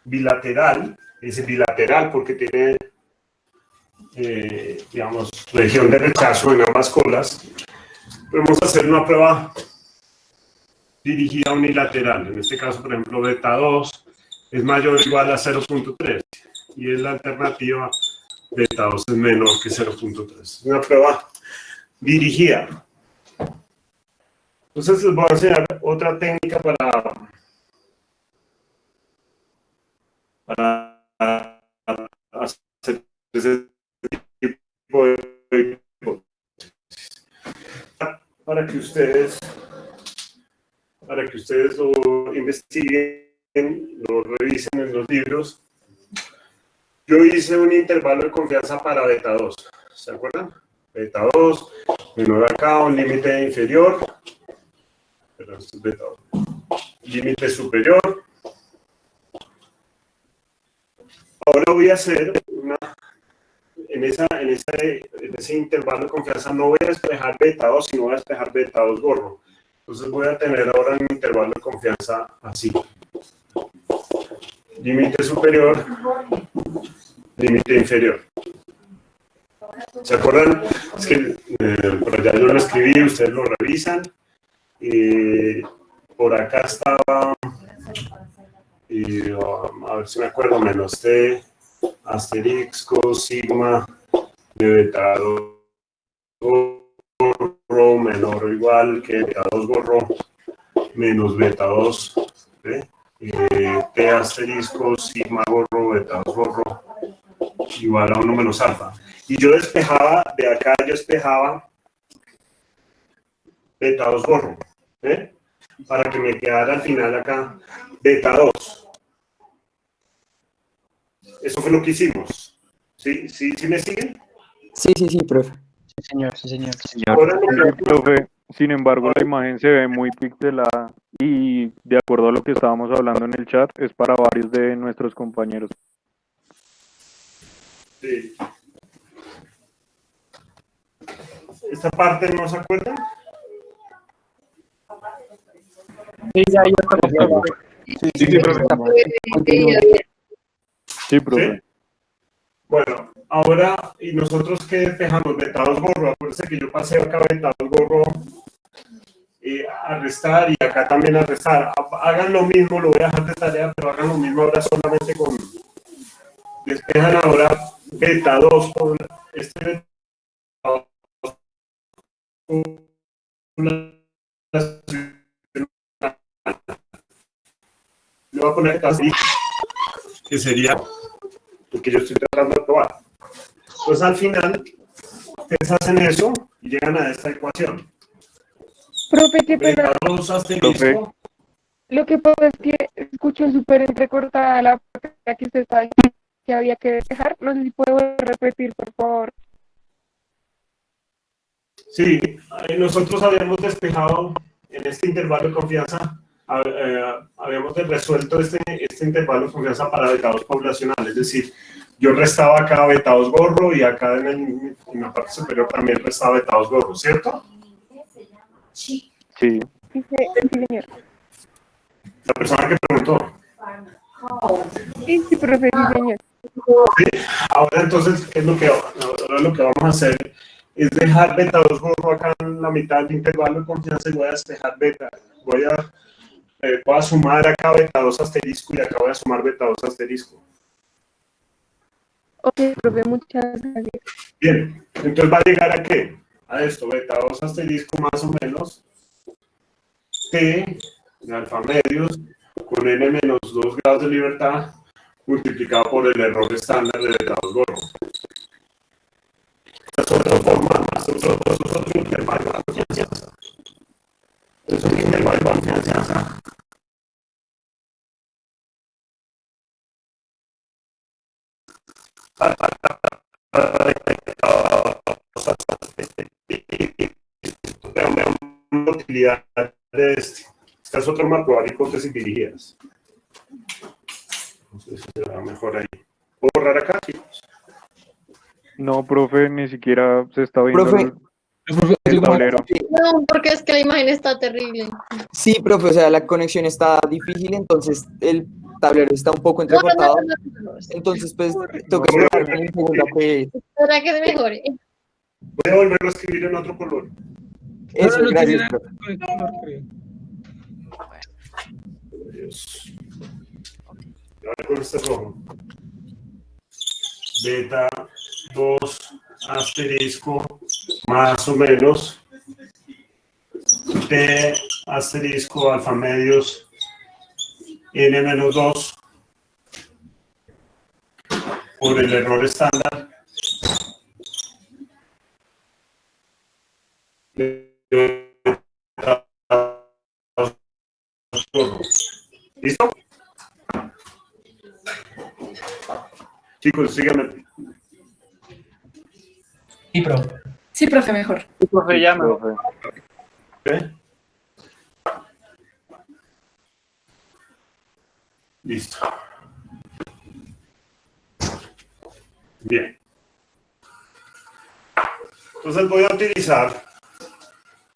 bilateral, es bilateral porque tiene, digamos, región de rechazo en ambas colas. Vamos a hacer una prueba dirigida unilateral. En este caso, por ejemplo, beta 2 es mayor o igual a 0.3 y es la alternativa, beta 2 es menor que 0.3. Es una prueba dirigida. Entonces les voy a enseñar otra técnica para hacer ese tipo para que ustedes lo investiguen, lo revisen en los libros. Yo hice un intervalo de confianza para beta 2, ¿se acuerdan? Beta 2, menor acá, un límite inferior, pero esto es beta 2, límite superior. Ahora voy a hacer en ese intervalo de confianza no voy a despejar beta 2, sino voy a despejar beta 2 gorro. Entonces voy a tener ahora un intervalo de confianza así. Límite superior, límite inferior. ¿Se acuerdan? Es que por allá yo lo escribí, ustedes lo revisan. Por acá estaba, a ver si me acuerdo, menos T, asterisco, sigma, de beta 2 gorro menor o igual que beta 2 gorro menos beta 2, ¿eh? T asterisco, sigma gorro, beta 2 gorro, igual a 1 menos alfa. Y yo despejaba, de acá yo despejaba beta 2 gorro, ¿eh? Para que me quedara al final acá beta 2. Eso fue lo que hicimos. ¿Sí me siguen? Sí, profe. Sí, señor, sí, señor. Ahora Sí, profe, sin embargo, la imagen se ve muy pixelada y de acuerdo a lo que estábamos hablando en el chat, es para varios de nuestros compañeros. Sí. ¿Esta parte no se acuerdan? Sí, ya yo conozco. Sí, profe. Sí, profe. ¿Sí? Bueno, ahora, ¿y nosotros qué despejamos? Beta 2 gorro. Acuérdense que yo pasé acá beta 2 gorro a restar y acá también a restar. Hagan lo mismo, lo voy a dejar de tarea, pero hagan lo mismo ahora solamente con... Despejan ahora beta 2 por este beta 2. Le voy a poner así, que sería lo que yo estoy tratando de probar. Pues al final, ustedes hacen eso y llegan a esta ecuación. Profe, qué pena. Beta 2 asterisco. Lo que pasa es que escucho súper entrecortada la parte que usted está diciendo que había que dejar. No sé si puedo repetir, por favor. Sí, nosotros habíamos despejado en este intervalo de confianza, habíamos resuelto este intervalo de confianza para beta 2 poblacional, es decir, yo restaba acá beta 2 gorro y acá en la parte superior también restaba beta 2 gorro, ¿cierto? Sí. Sí. Sí, señor. La persona que preguntó. Sí, profe, sí, señor. ¿Sí? Ahora entonces, ahora lo que vamos a hacer es dejar beta 2 gorro acá en la mitad del intervalo de confianza y voy a despejar beta. Voy a sumar acá beta 2 asterisco y acá voy a sumar beta 2 asterisco. Ok, profe, muchas gracias. Bien, entonces va a llegar a qué? A esto, beta 2 asterisco más o menos T de alfa medios con n menos 2 grados de libertad multiplicado por el error estándar de beta 2 gorro. Esta es otra forma, esto es otro intervalo de confianza. Es un intervalo de confianza. Una utilidad de este. Esta es otra forma de probar hipótesis dirigidas. Entonces será mejor ahí. ¿Puedo borrar acá, chicos? No, profe, ni siquiera se está viendo Profe, el tablero. No, porque es que la imagen está terrible. Sí, profe, o sea, la conexión está difícil, entonces el tablero está un poco entrecortado. Entonces, pues, tengo que esperar un segundo a que... ¿Para que se mejore? Voy a volverlo a escribir en otro color. Eso, gracias, profe. Dios. Ahora con este rojo. Beta 2 asterisco más o menos T asterisco alfa medios n menos 2 por el error estándar ¿Listo? Chicos, síganme. Sí, profe. Sí, profe, mejor. Sí, profe, ya me ¿Eh? Listo. Bien. Entonces voy a utilizar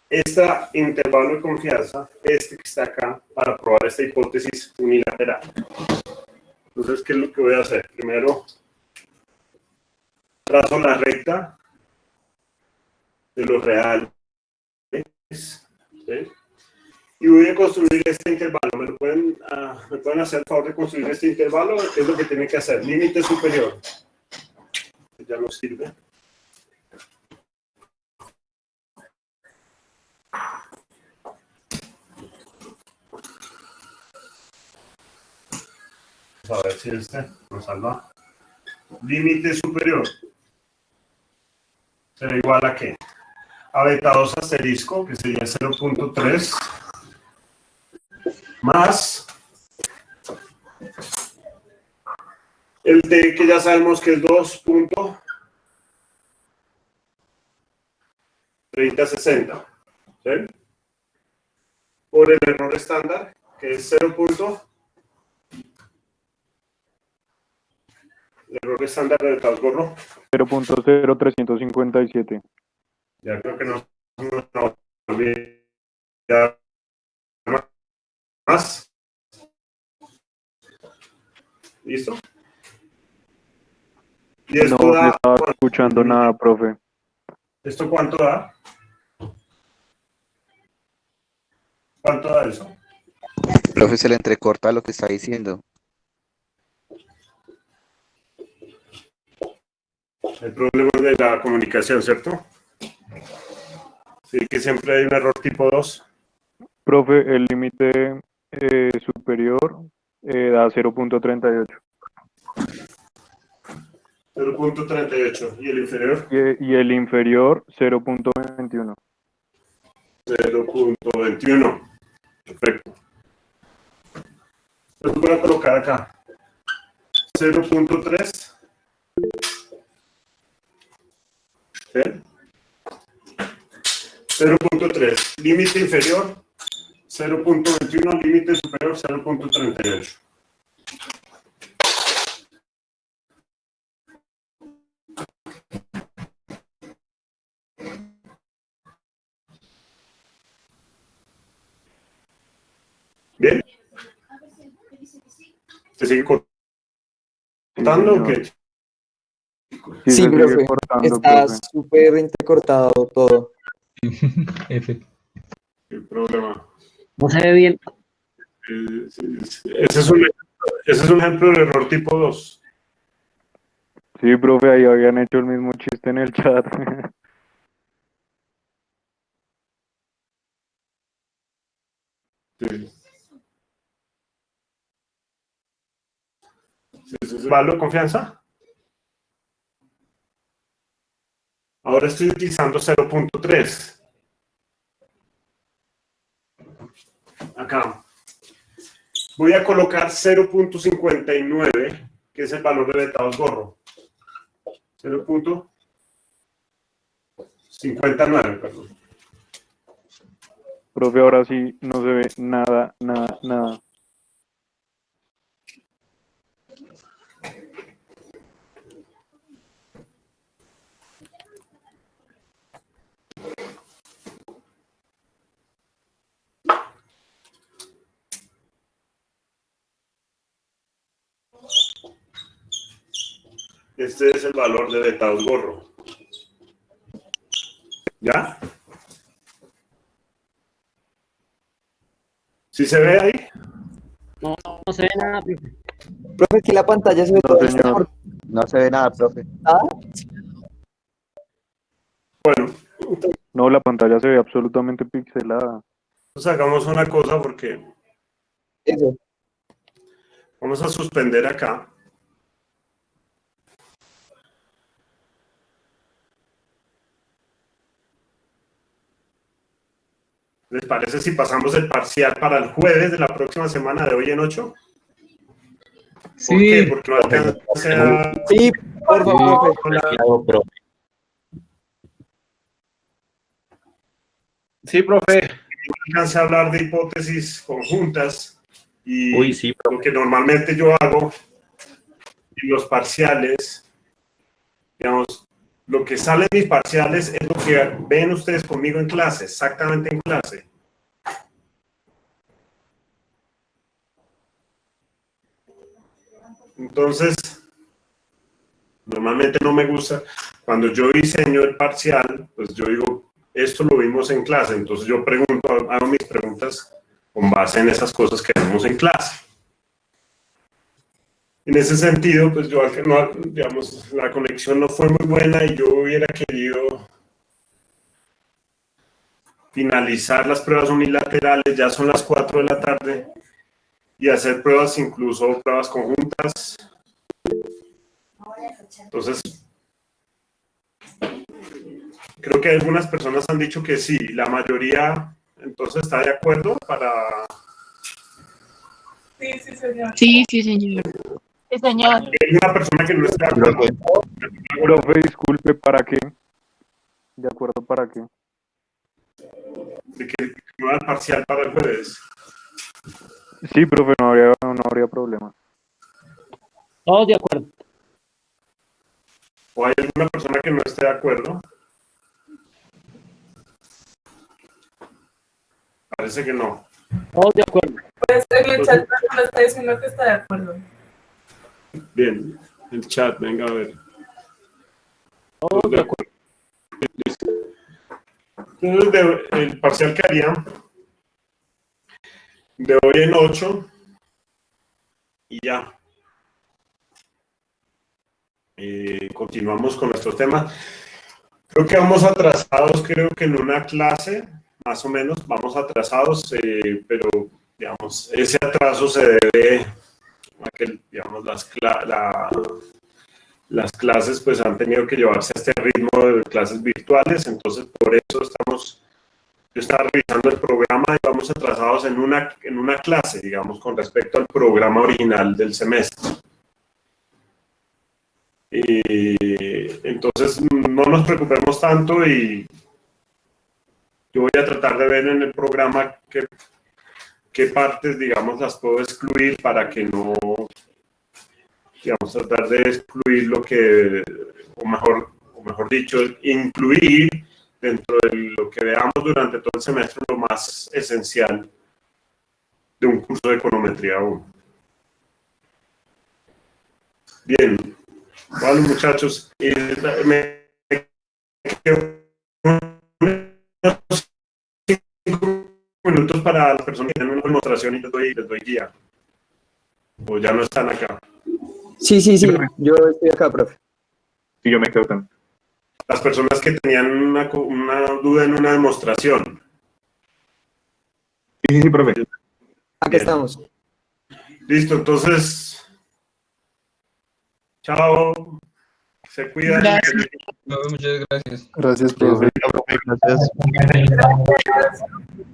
este intervalo de confianza, este que está acá, para probar esta hipótesis unilateral. Entonces, ¿qué es lo que voy a hacer? Primero, trazo la recta de los reales, ¿sí? Y voy a construir este intervalo. ¿Me pueden hacer el favor de construir este intervalo? Es lo que tiene que hacer. Límite superior. Ya no sirve. Vamos a ver si este nos salva. Límite superior será igual a ¿qué? A beta 2 asterisco, que sería 0.3, más el t, que ya sabemos que es 2.3060, ¿sí? Por el error estándar, que es 0. El error estándar del Gorro. 0.0357. Ya creo que no ya más. ¿Listo? Y esto No da, estaba escuchando nada, profe. ¿esto cuánto da? ¿Cuánto da eso? Profe, se le entrecorta lo que está diciendo. El problema es de la comunicación, ¿cierto? Sí, que siempre hay un error tipo 2. Profe, el límite superior da 0.38. 0.38. ¿Y el inferior? Y el inferior 0.21. 0.21. Perfecto. Entonces voy a colocar acá 0.3. ¿Sí? 0.3. Límite inferior 0.21. Límite superior 0.38. ¿Bien? ¿Se sigue cortando o qué? Sí, profe, está súper entrecortado todo. ¿Qué problema? No se ve bien. Ese es un ejemplo de error tipo 2. Sí, profe, ahí habían hecho el mismo chiste en el chat. Sí. ¿Valo de confianza? Ahora estoy utilizando 0.3. Acá. Voy a colocar 0.59, que es el valor de beta 2 gorro. 0.59, perdón. Profe, ahora sí no se ve nada, nada, nada. Este es el valor de beta 2 gorro. ¿Ya? ¿Sí se ve ahí? No, no se ve nada, profe. Profe, que la pantalla se ve todo señor. No se ve nada, profe. Bueno. No, la pantalla se ve absolutamente pixelada. Entonces hagamos una cosa porque Eso. vamos a suspender acá. ¿Les parece si pasamos el parcial para el jueves de la próxima semana, de hoy en 8? ¿Por qué? Porque no alcance a... Sí, por favor, profe. Sí, profe. No alcance a hablar de hipótesis conjuntas y Uy, sí, lo que normalmente yo hago en los parciales, digamos, lo que sale en mis parciales es lo que ven ustedes conmigo en clase, exactamente en clase. Entonces, normalmente no me gusta, cuando yo diseño el parcial, pues yo digo, esto lo vimos en clase, entonces yo pregunto, hago mis preguntas con base en esas cosas que vemos en clase. En ese sentido, pues yo, no, digamos, la conexión no fue muy buena y yo hubiera querido finalizar las pruebas unilaterales, ya son las 4 de la tarde, y hacer pruebas, incluso pruebas conjuntas. Entonces, creo que algunas personas han dicho que sí, la mayoría entonces está de acuerdo para... Sí, sí, señor. Sí, sí, señor. Sí, señor. Hay una persona que no está de acuerdo. Profe, disculpe, ¿para qué? ¿De acuerdo para qué? De que no da el parcial para el jueves. Sí, profe, no habría problema. Todos de acuerdo. ¿O hay alguna persona que no esté de acuerdo? Parece que no. Todos de acuerdo. Pues en el chat no está diciendo que está de acuerdo. Bien, el chat, venga a ver. Todos de acuerdo. Listo. Entonces, el parcial que haría de hoy en 8 y ya. Continuamos con nuestros temas. Creo que vamos atrasados, creo que en una clase, más o menos, vamos atrasados, pero, digamos, ese atraso se debe a que, digamos, las clases pues han tenido que llevarse a este ritmo de clases virtuales, entonces por eso yo estaba revisando el programa y vamos atrasados en una clase, digamos, con respecto al programa original del semestre. Entonces no nos preocupemos tanto y yo voy a tratar de ver en el programa qué partes, digamos, las puedo excluir para que no, digamos, tratar de excluir lo que, o mejor dicho, incluir dentro de lo que veamos durante todo el semestre lo más esencial de un curso de econometría 1. Bien, vale, muchachos, me quedo unos 5 minutos para las personas que tienen una demostración y les doy guía. O ya no están acá. Sí, yo estoy acá, profe. Sí, yo me quedo también. Las personas que tenían una duda en una demostración. Sí, profe. Acá estamos. Listo, entonces, chao, se cuidan. Gracias. Muchas gracias. Gracias, profe. Gracias.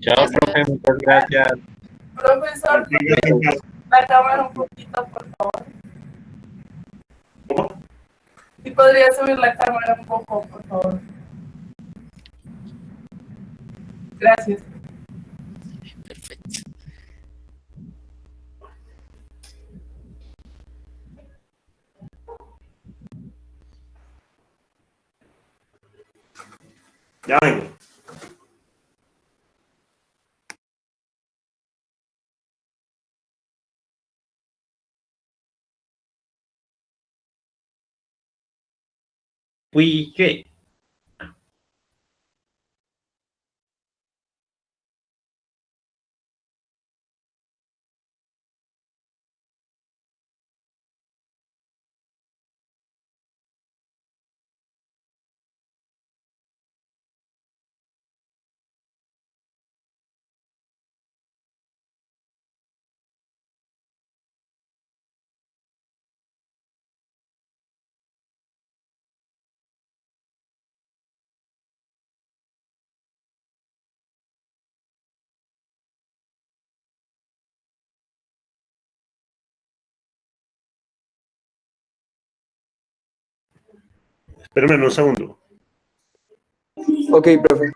Chao, profe, muchas gracias. Profesor, la cámara un poquito, por favor. ¿Cómo? ¿Y podría subir la cámara un poco, por favor? Gracias. Perfecto. Ya vengo. Uy, ¿qué? Espérame un segundo. Ok, profe.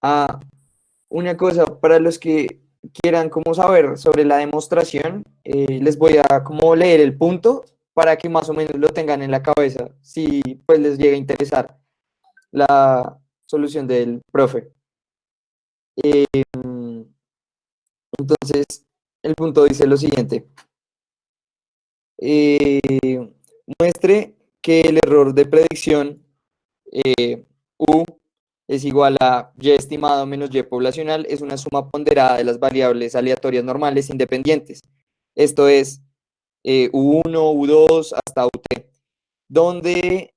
Ah, una cosa, para los que quieran como saber sobre la demostración, les voy a como leer el punto para que más o menos lo tengan en la cabeza, si pues les llega a interesar la solución del profe. Entonces, el punto dice lo siguiente. Muestre que el error de predicción U es igual a Y estimado menos Y poblacional, es una suma ponderada de las variables aleatorias normales independientes. Esto es U1, U2 hasta UT, donde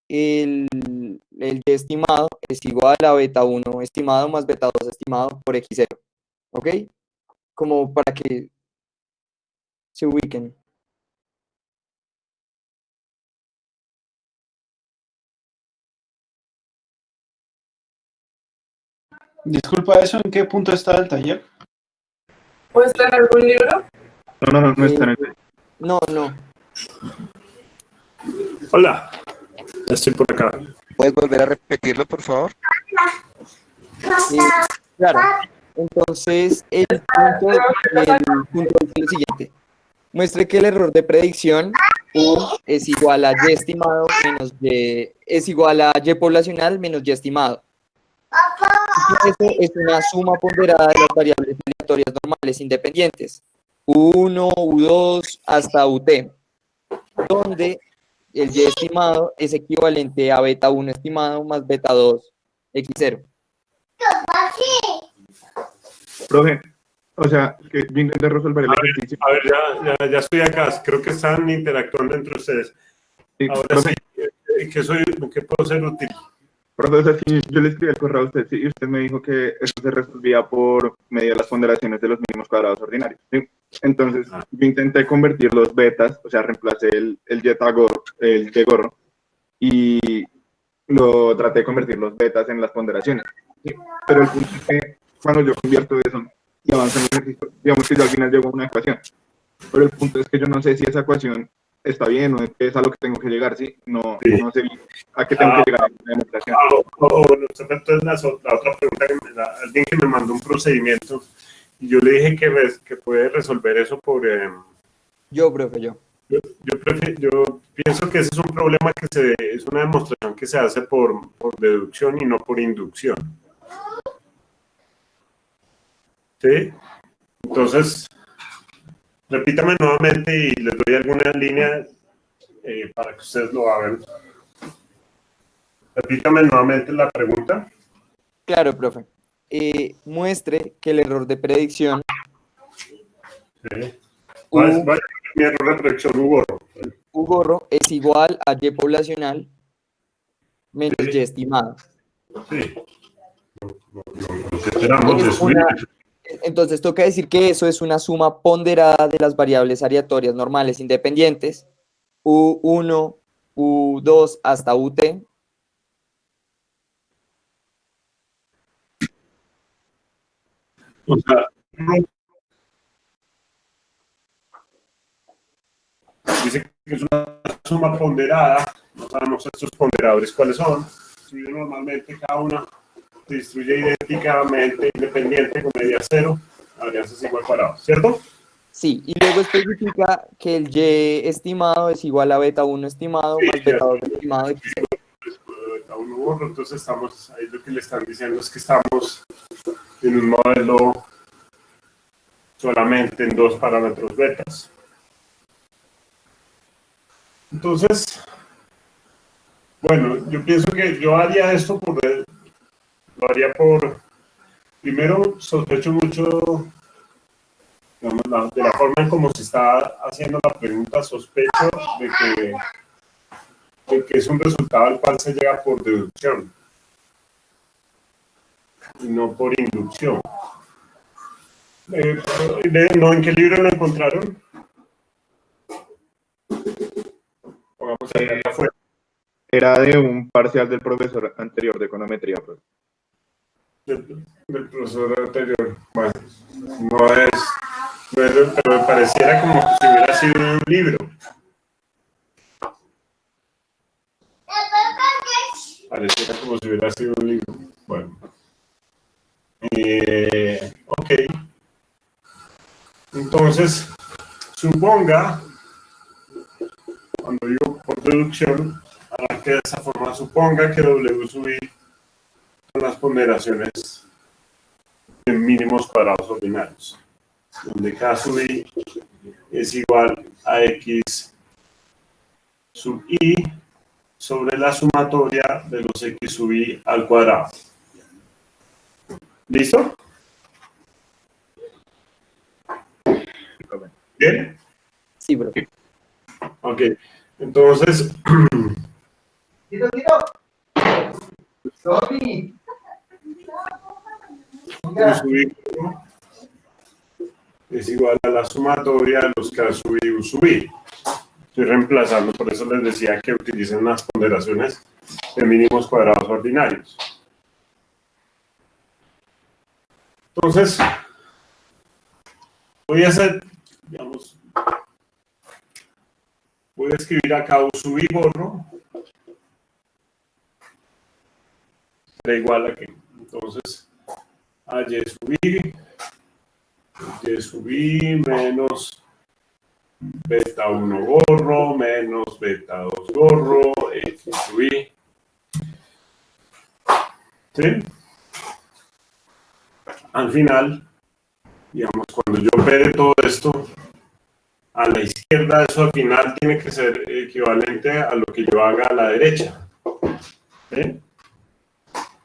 el Y estimado es igual a beta 1 estimado más beta 2 estimado por X0. ¿Ok? Como para que se ubiquen. Disculpa, ¿eso en qué punto está el taller? ¿Puedes tener algún libro? No está en el... No. Hola, estoy por acá. ¿Puedes volver a repetirlo, por favor? Claro. Entonces, el punto es lo siguiente. Muestre que el error de predicción U es igual a Y estimado menos Y, es igual a Y poblacional menos Y estimado. Esto es una suma ponderada de las variables aleatorias normales independientes, U1, U2 hasta UT, donde el Y estimado es equivalente a beta 1 estimado más beta 2 X0. Profe, o sea, que yo intenté resolver el ejercicio. A ver, ya estoy acá. Creo que están interactuando entre ustedes. Ahora profe. sí, ¿qué puedo ser útil? Profe, o sea, si yo le escribí el correo a usted, sí, y usted me dijo que eso se resolvía por medio de las ponderaciones de los mínimos cuadrados ordinarios. ¿Sí? Entonces, yo intenté convertir los betas, o sea, reemplacé el Y gorro, y lo traté de convertir los betas en las ponderaciones. ¿Sí? Pero el punto es que cuando yo convierto eso y avanzo en el ejercicio, digamos que yo al final llego a una ecuación. Pero el punto es que yo no sé si esa ecuación está bien o es a lo que tengo que llegar, ¿sí? No sé a qué tengo que llegar en la demostración. Entonces la otra pregunta, alguien que me mandó un procedimiento y yo le dije que puede resolver eso por... Yo, profe, yo. Yo pienso que ese es un problema es una demostración que se hace por deducción y no por inducción. ¿Sí? Entonces, repítame nuevamente y les doy alguna línea para que ustedes lo hagan. Repítame nuevamente la pregunta. Claro, profe. Muestre que el error de predicción Sí. Mi error de predicción U gorro. U gorro es igual a Y poblacional menos y estimado. Sí. Lo que esperamos de subir. Entonces toca decir que eso es una suma ponderada de las variables aleatorias normales independientes, U1, U2 hasta UT. O sea, dice que es una suma ponderada, no sabemos estos ponderadores cuáles son. Distribuye normalmente, cada una se distribuye idénticamente, independiente, con media cero, varianzas igual cuadrados, ¿cierto? Sí, y luego especifica que el Y estimado es igual a beta 1 estimado más beta 2 estimado. Beta 1 borro, entonces estamos, ahí lo que le están diciendo es que estamos en un modelo solamente en dos parámetros betas. Entonces, bueno, yo pienso que yo haría esto lo haría por, primero sospecho mucho, digamos, de la forma en cómo se está haciendo la pregunta, sospecho de que es un resultado al cual se llega por deducción y no por inducción. ¿No? ¿En qué libro lo encontraron? Vamos a ir acá afuera. Era de un parcial del profesor anterior de econometría. Pues. Del profesor anterior. Bueno, no es, pero me pareciera como si hubiera sido un libro. Pareciera como si hubiera sido un libro. Bueno. Ok. Entonces, suponga, cuando digo por deducción, arranque de esa forma, suponga que W sub I son las ponderaciones en mínimos cuadrados ordinarios, donde K sub I es igual a X sub I sobre la sumatoria de los X sub I al cuadrado. ¿Listo? ¿Bien? Sí, bro. Ok, entonces... es igual a la sumatoria de los K sub I, U sub I. Estoy reemplazando, por eso les decía que utilicen las ponderaciones de mínimos cuadrados ordinarios. Entonces, voy a hacer, digamos, voy a escribir acá U sub I borro. Será igual a que, entonces, a Y sub I menos beta 1 borro menos beta 2 borro X sub I. ¿Sí? Al final, digamos, cuando yo opere todo esto, a la izquierda eso al final tiene que ser equivalente a lo que yo haga a la derecha. ¿Sí?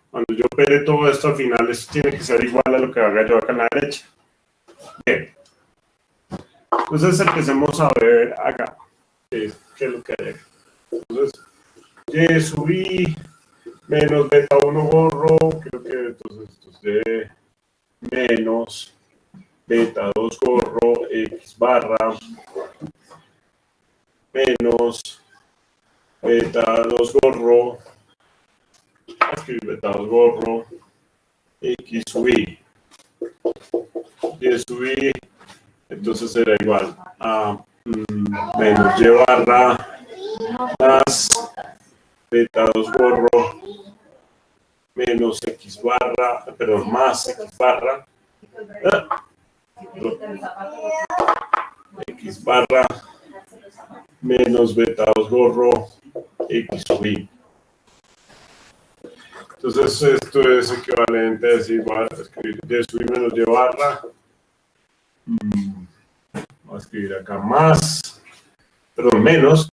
Cuando yo opere todo esto al final, eso tiene que ser igual a lo que haga yo acá a la derecha. Bien. Entonces empecemos a ver acá qué es lo que hay acá. Entonces, Y sub I menos beta 1 borro, creo que entonces esto es de menos beta 2 gorro X barra menos beta 2 gorro, escribir beta 2 gorro X sub I. Y sub I entonces será igual a menos Y barra más beta 2 gorro menos X barra, perdón, más X barra X barra menos beta 2 gorro X sub I. Entonces esto es equivalente a decir, igual a escribir Y sub I menos Y barra. Voy a escribir acá más, perdón, menos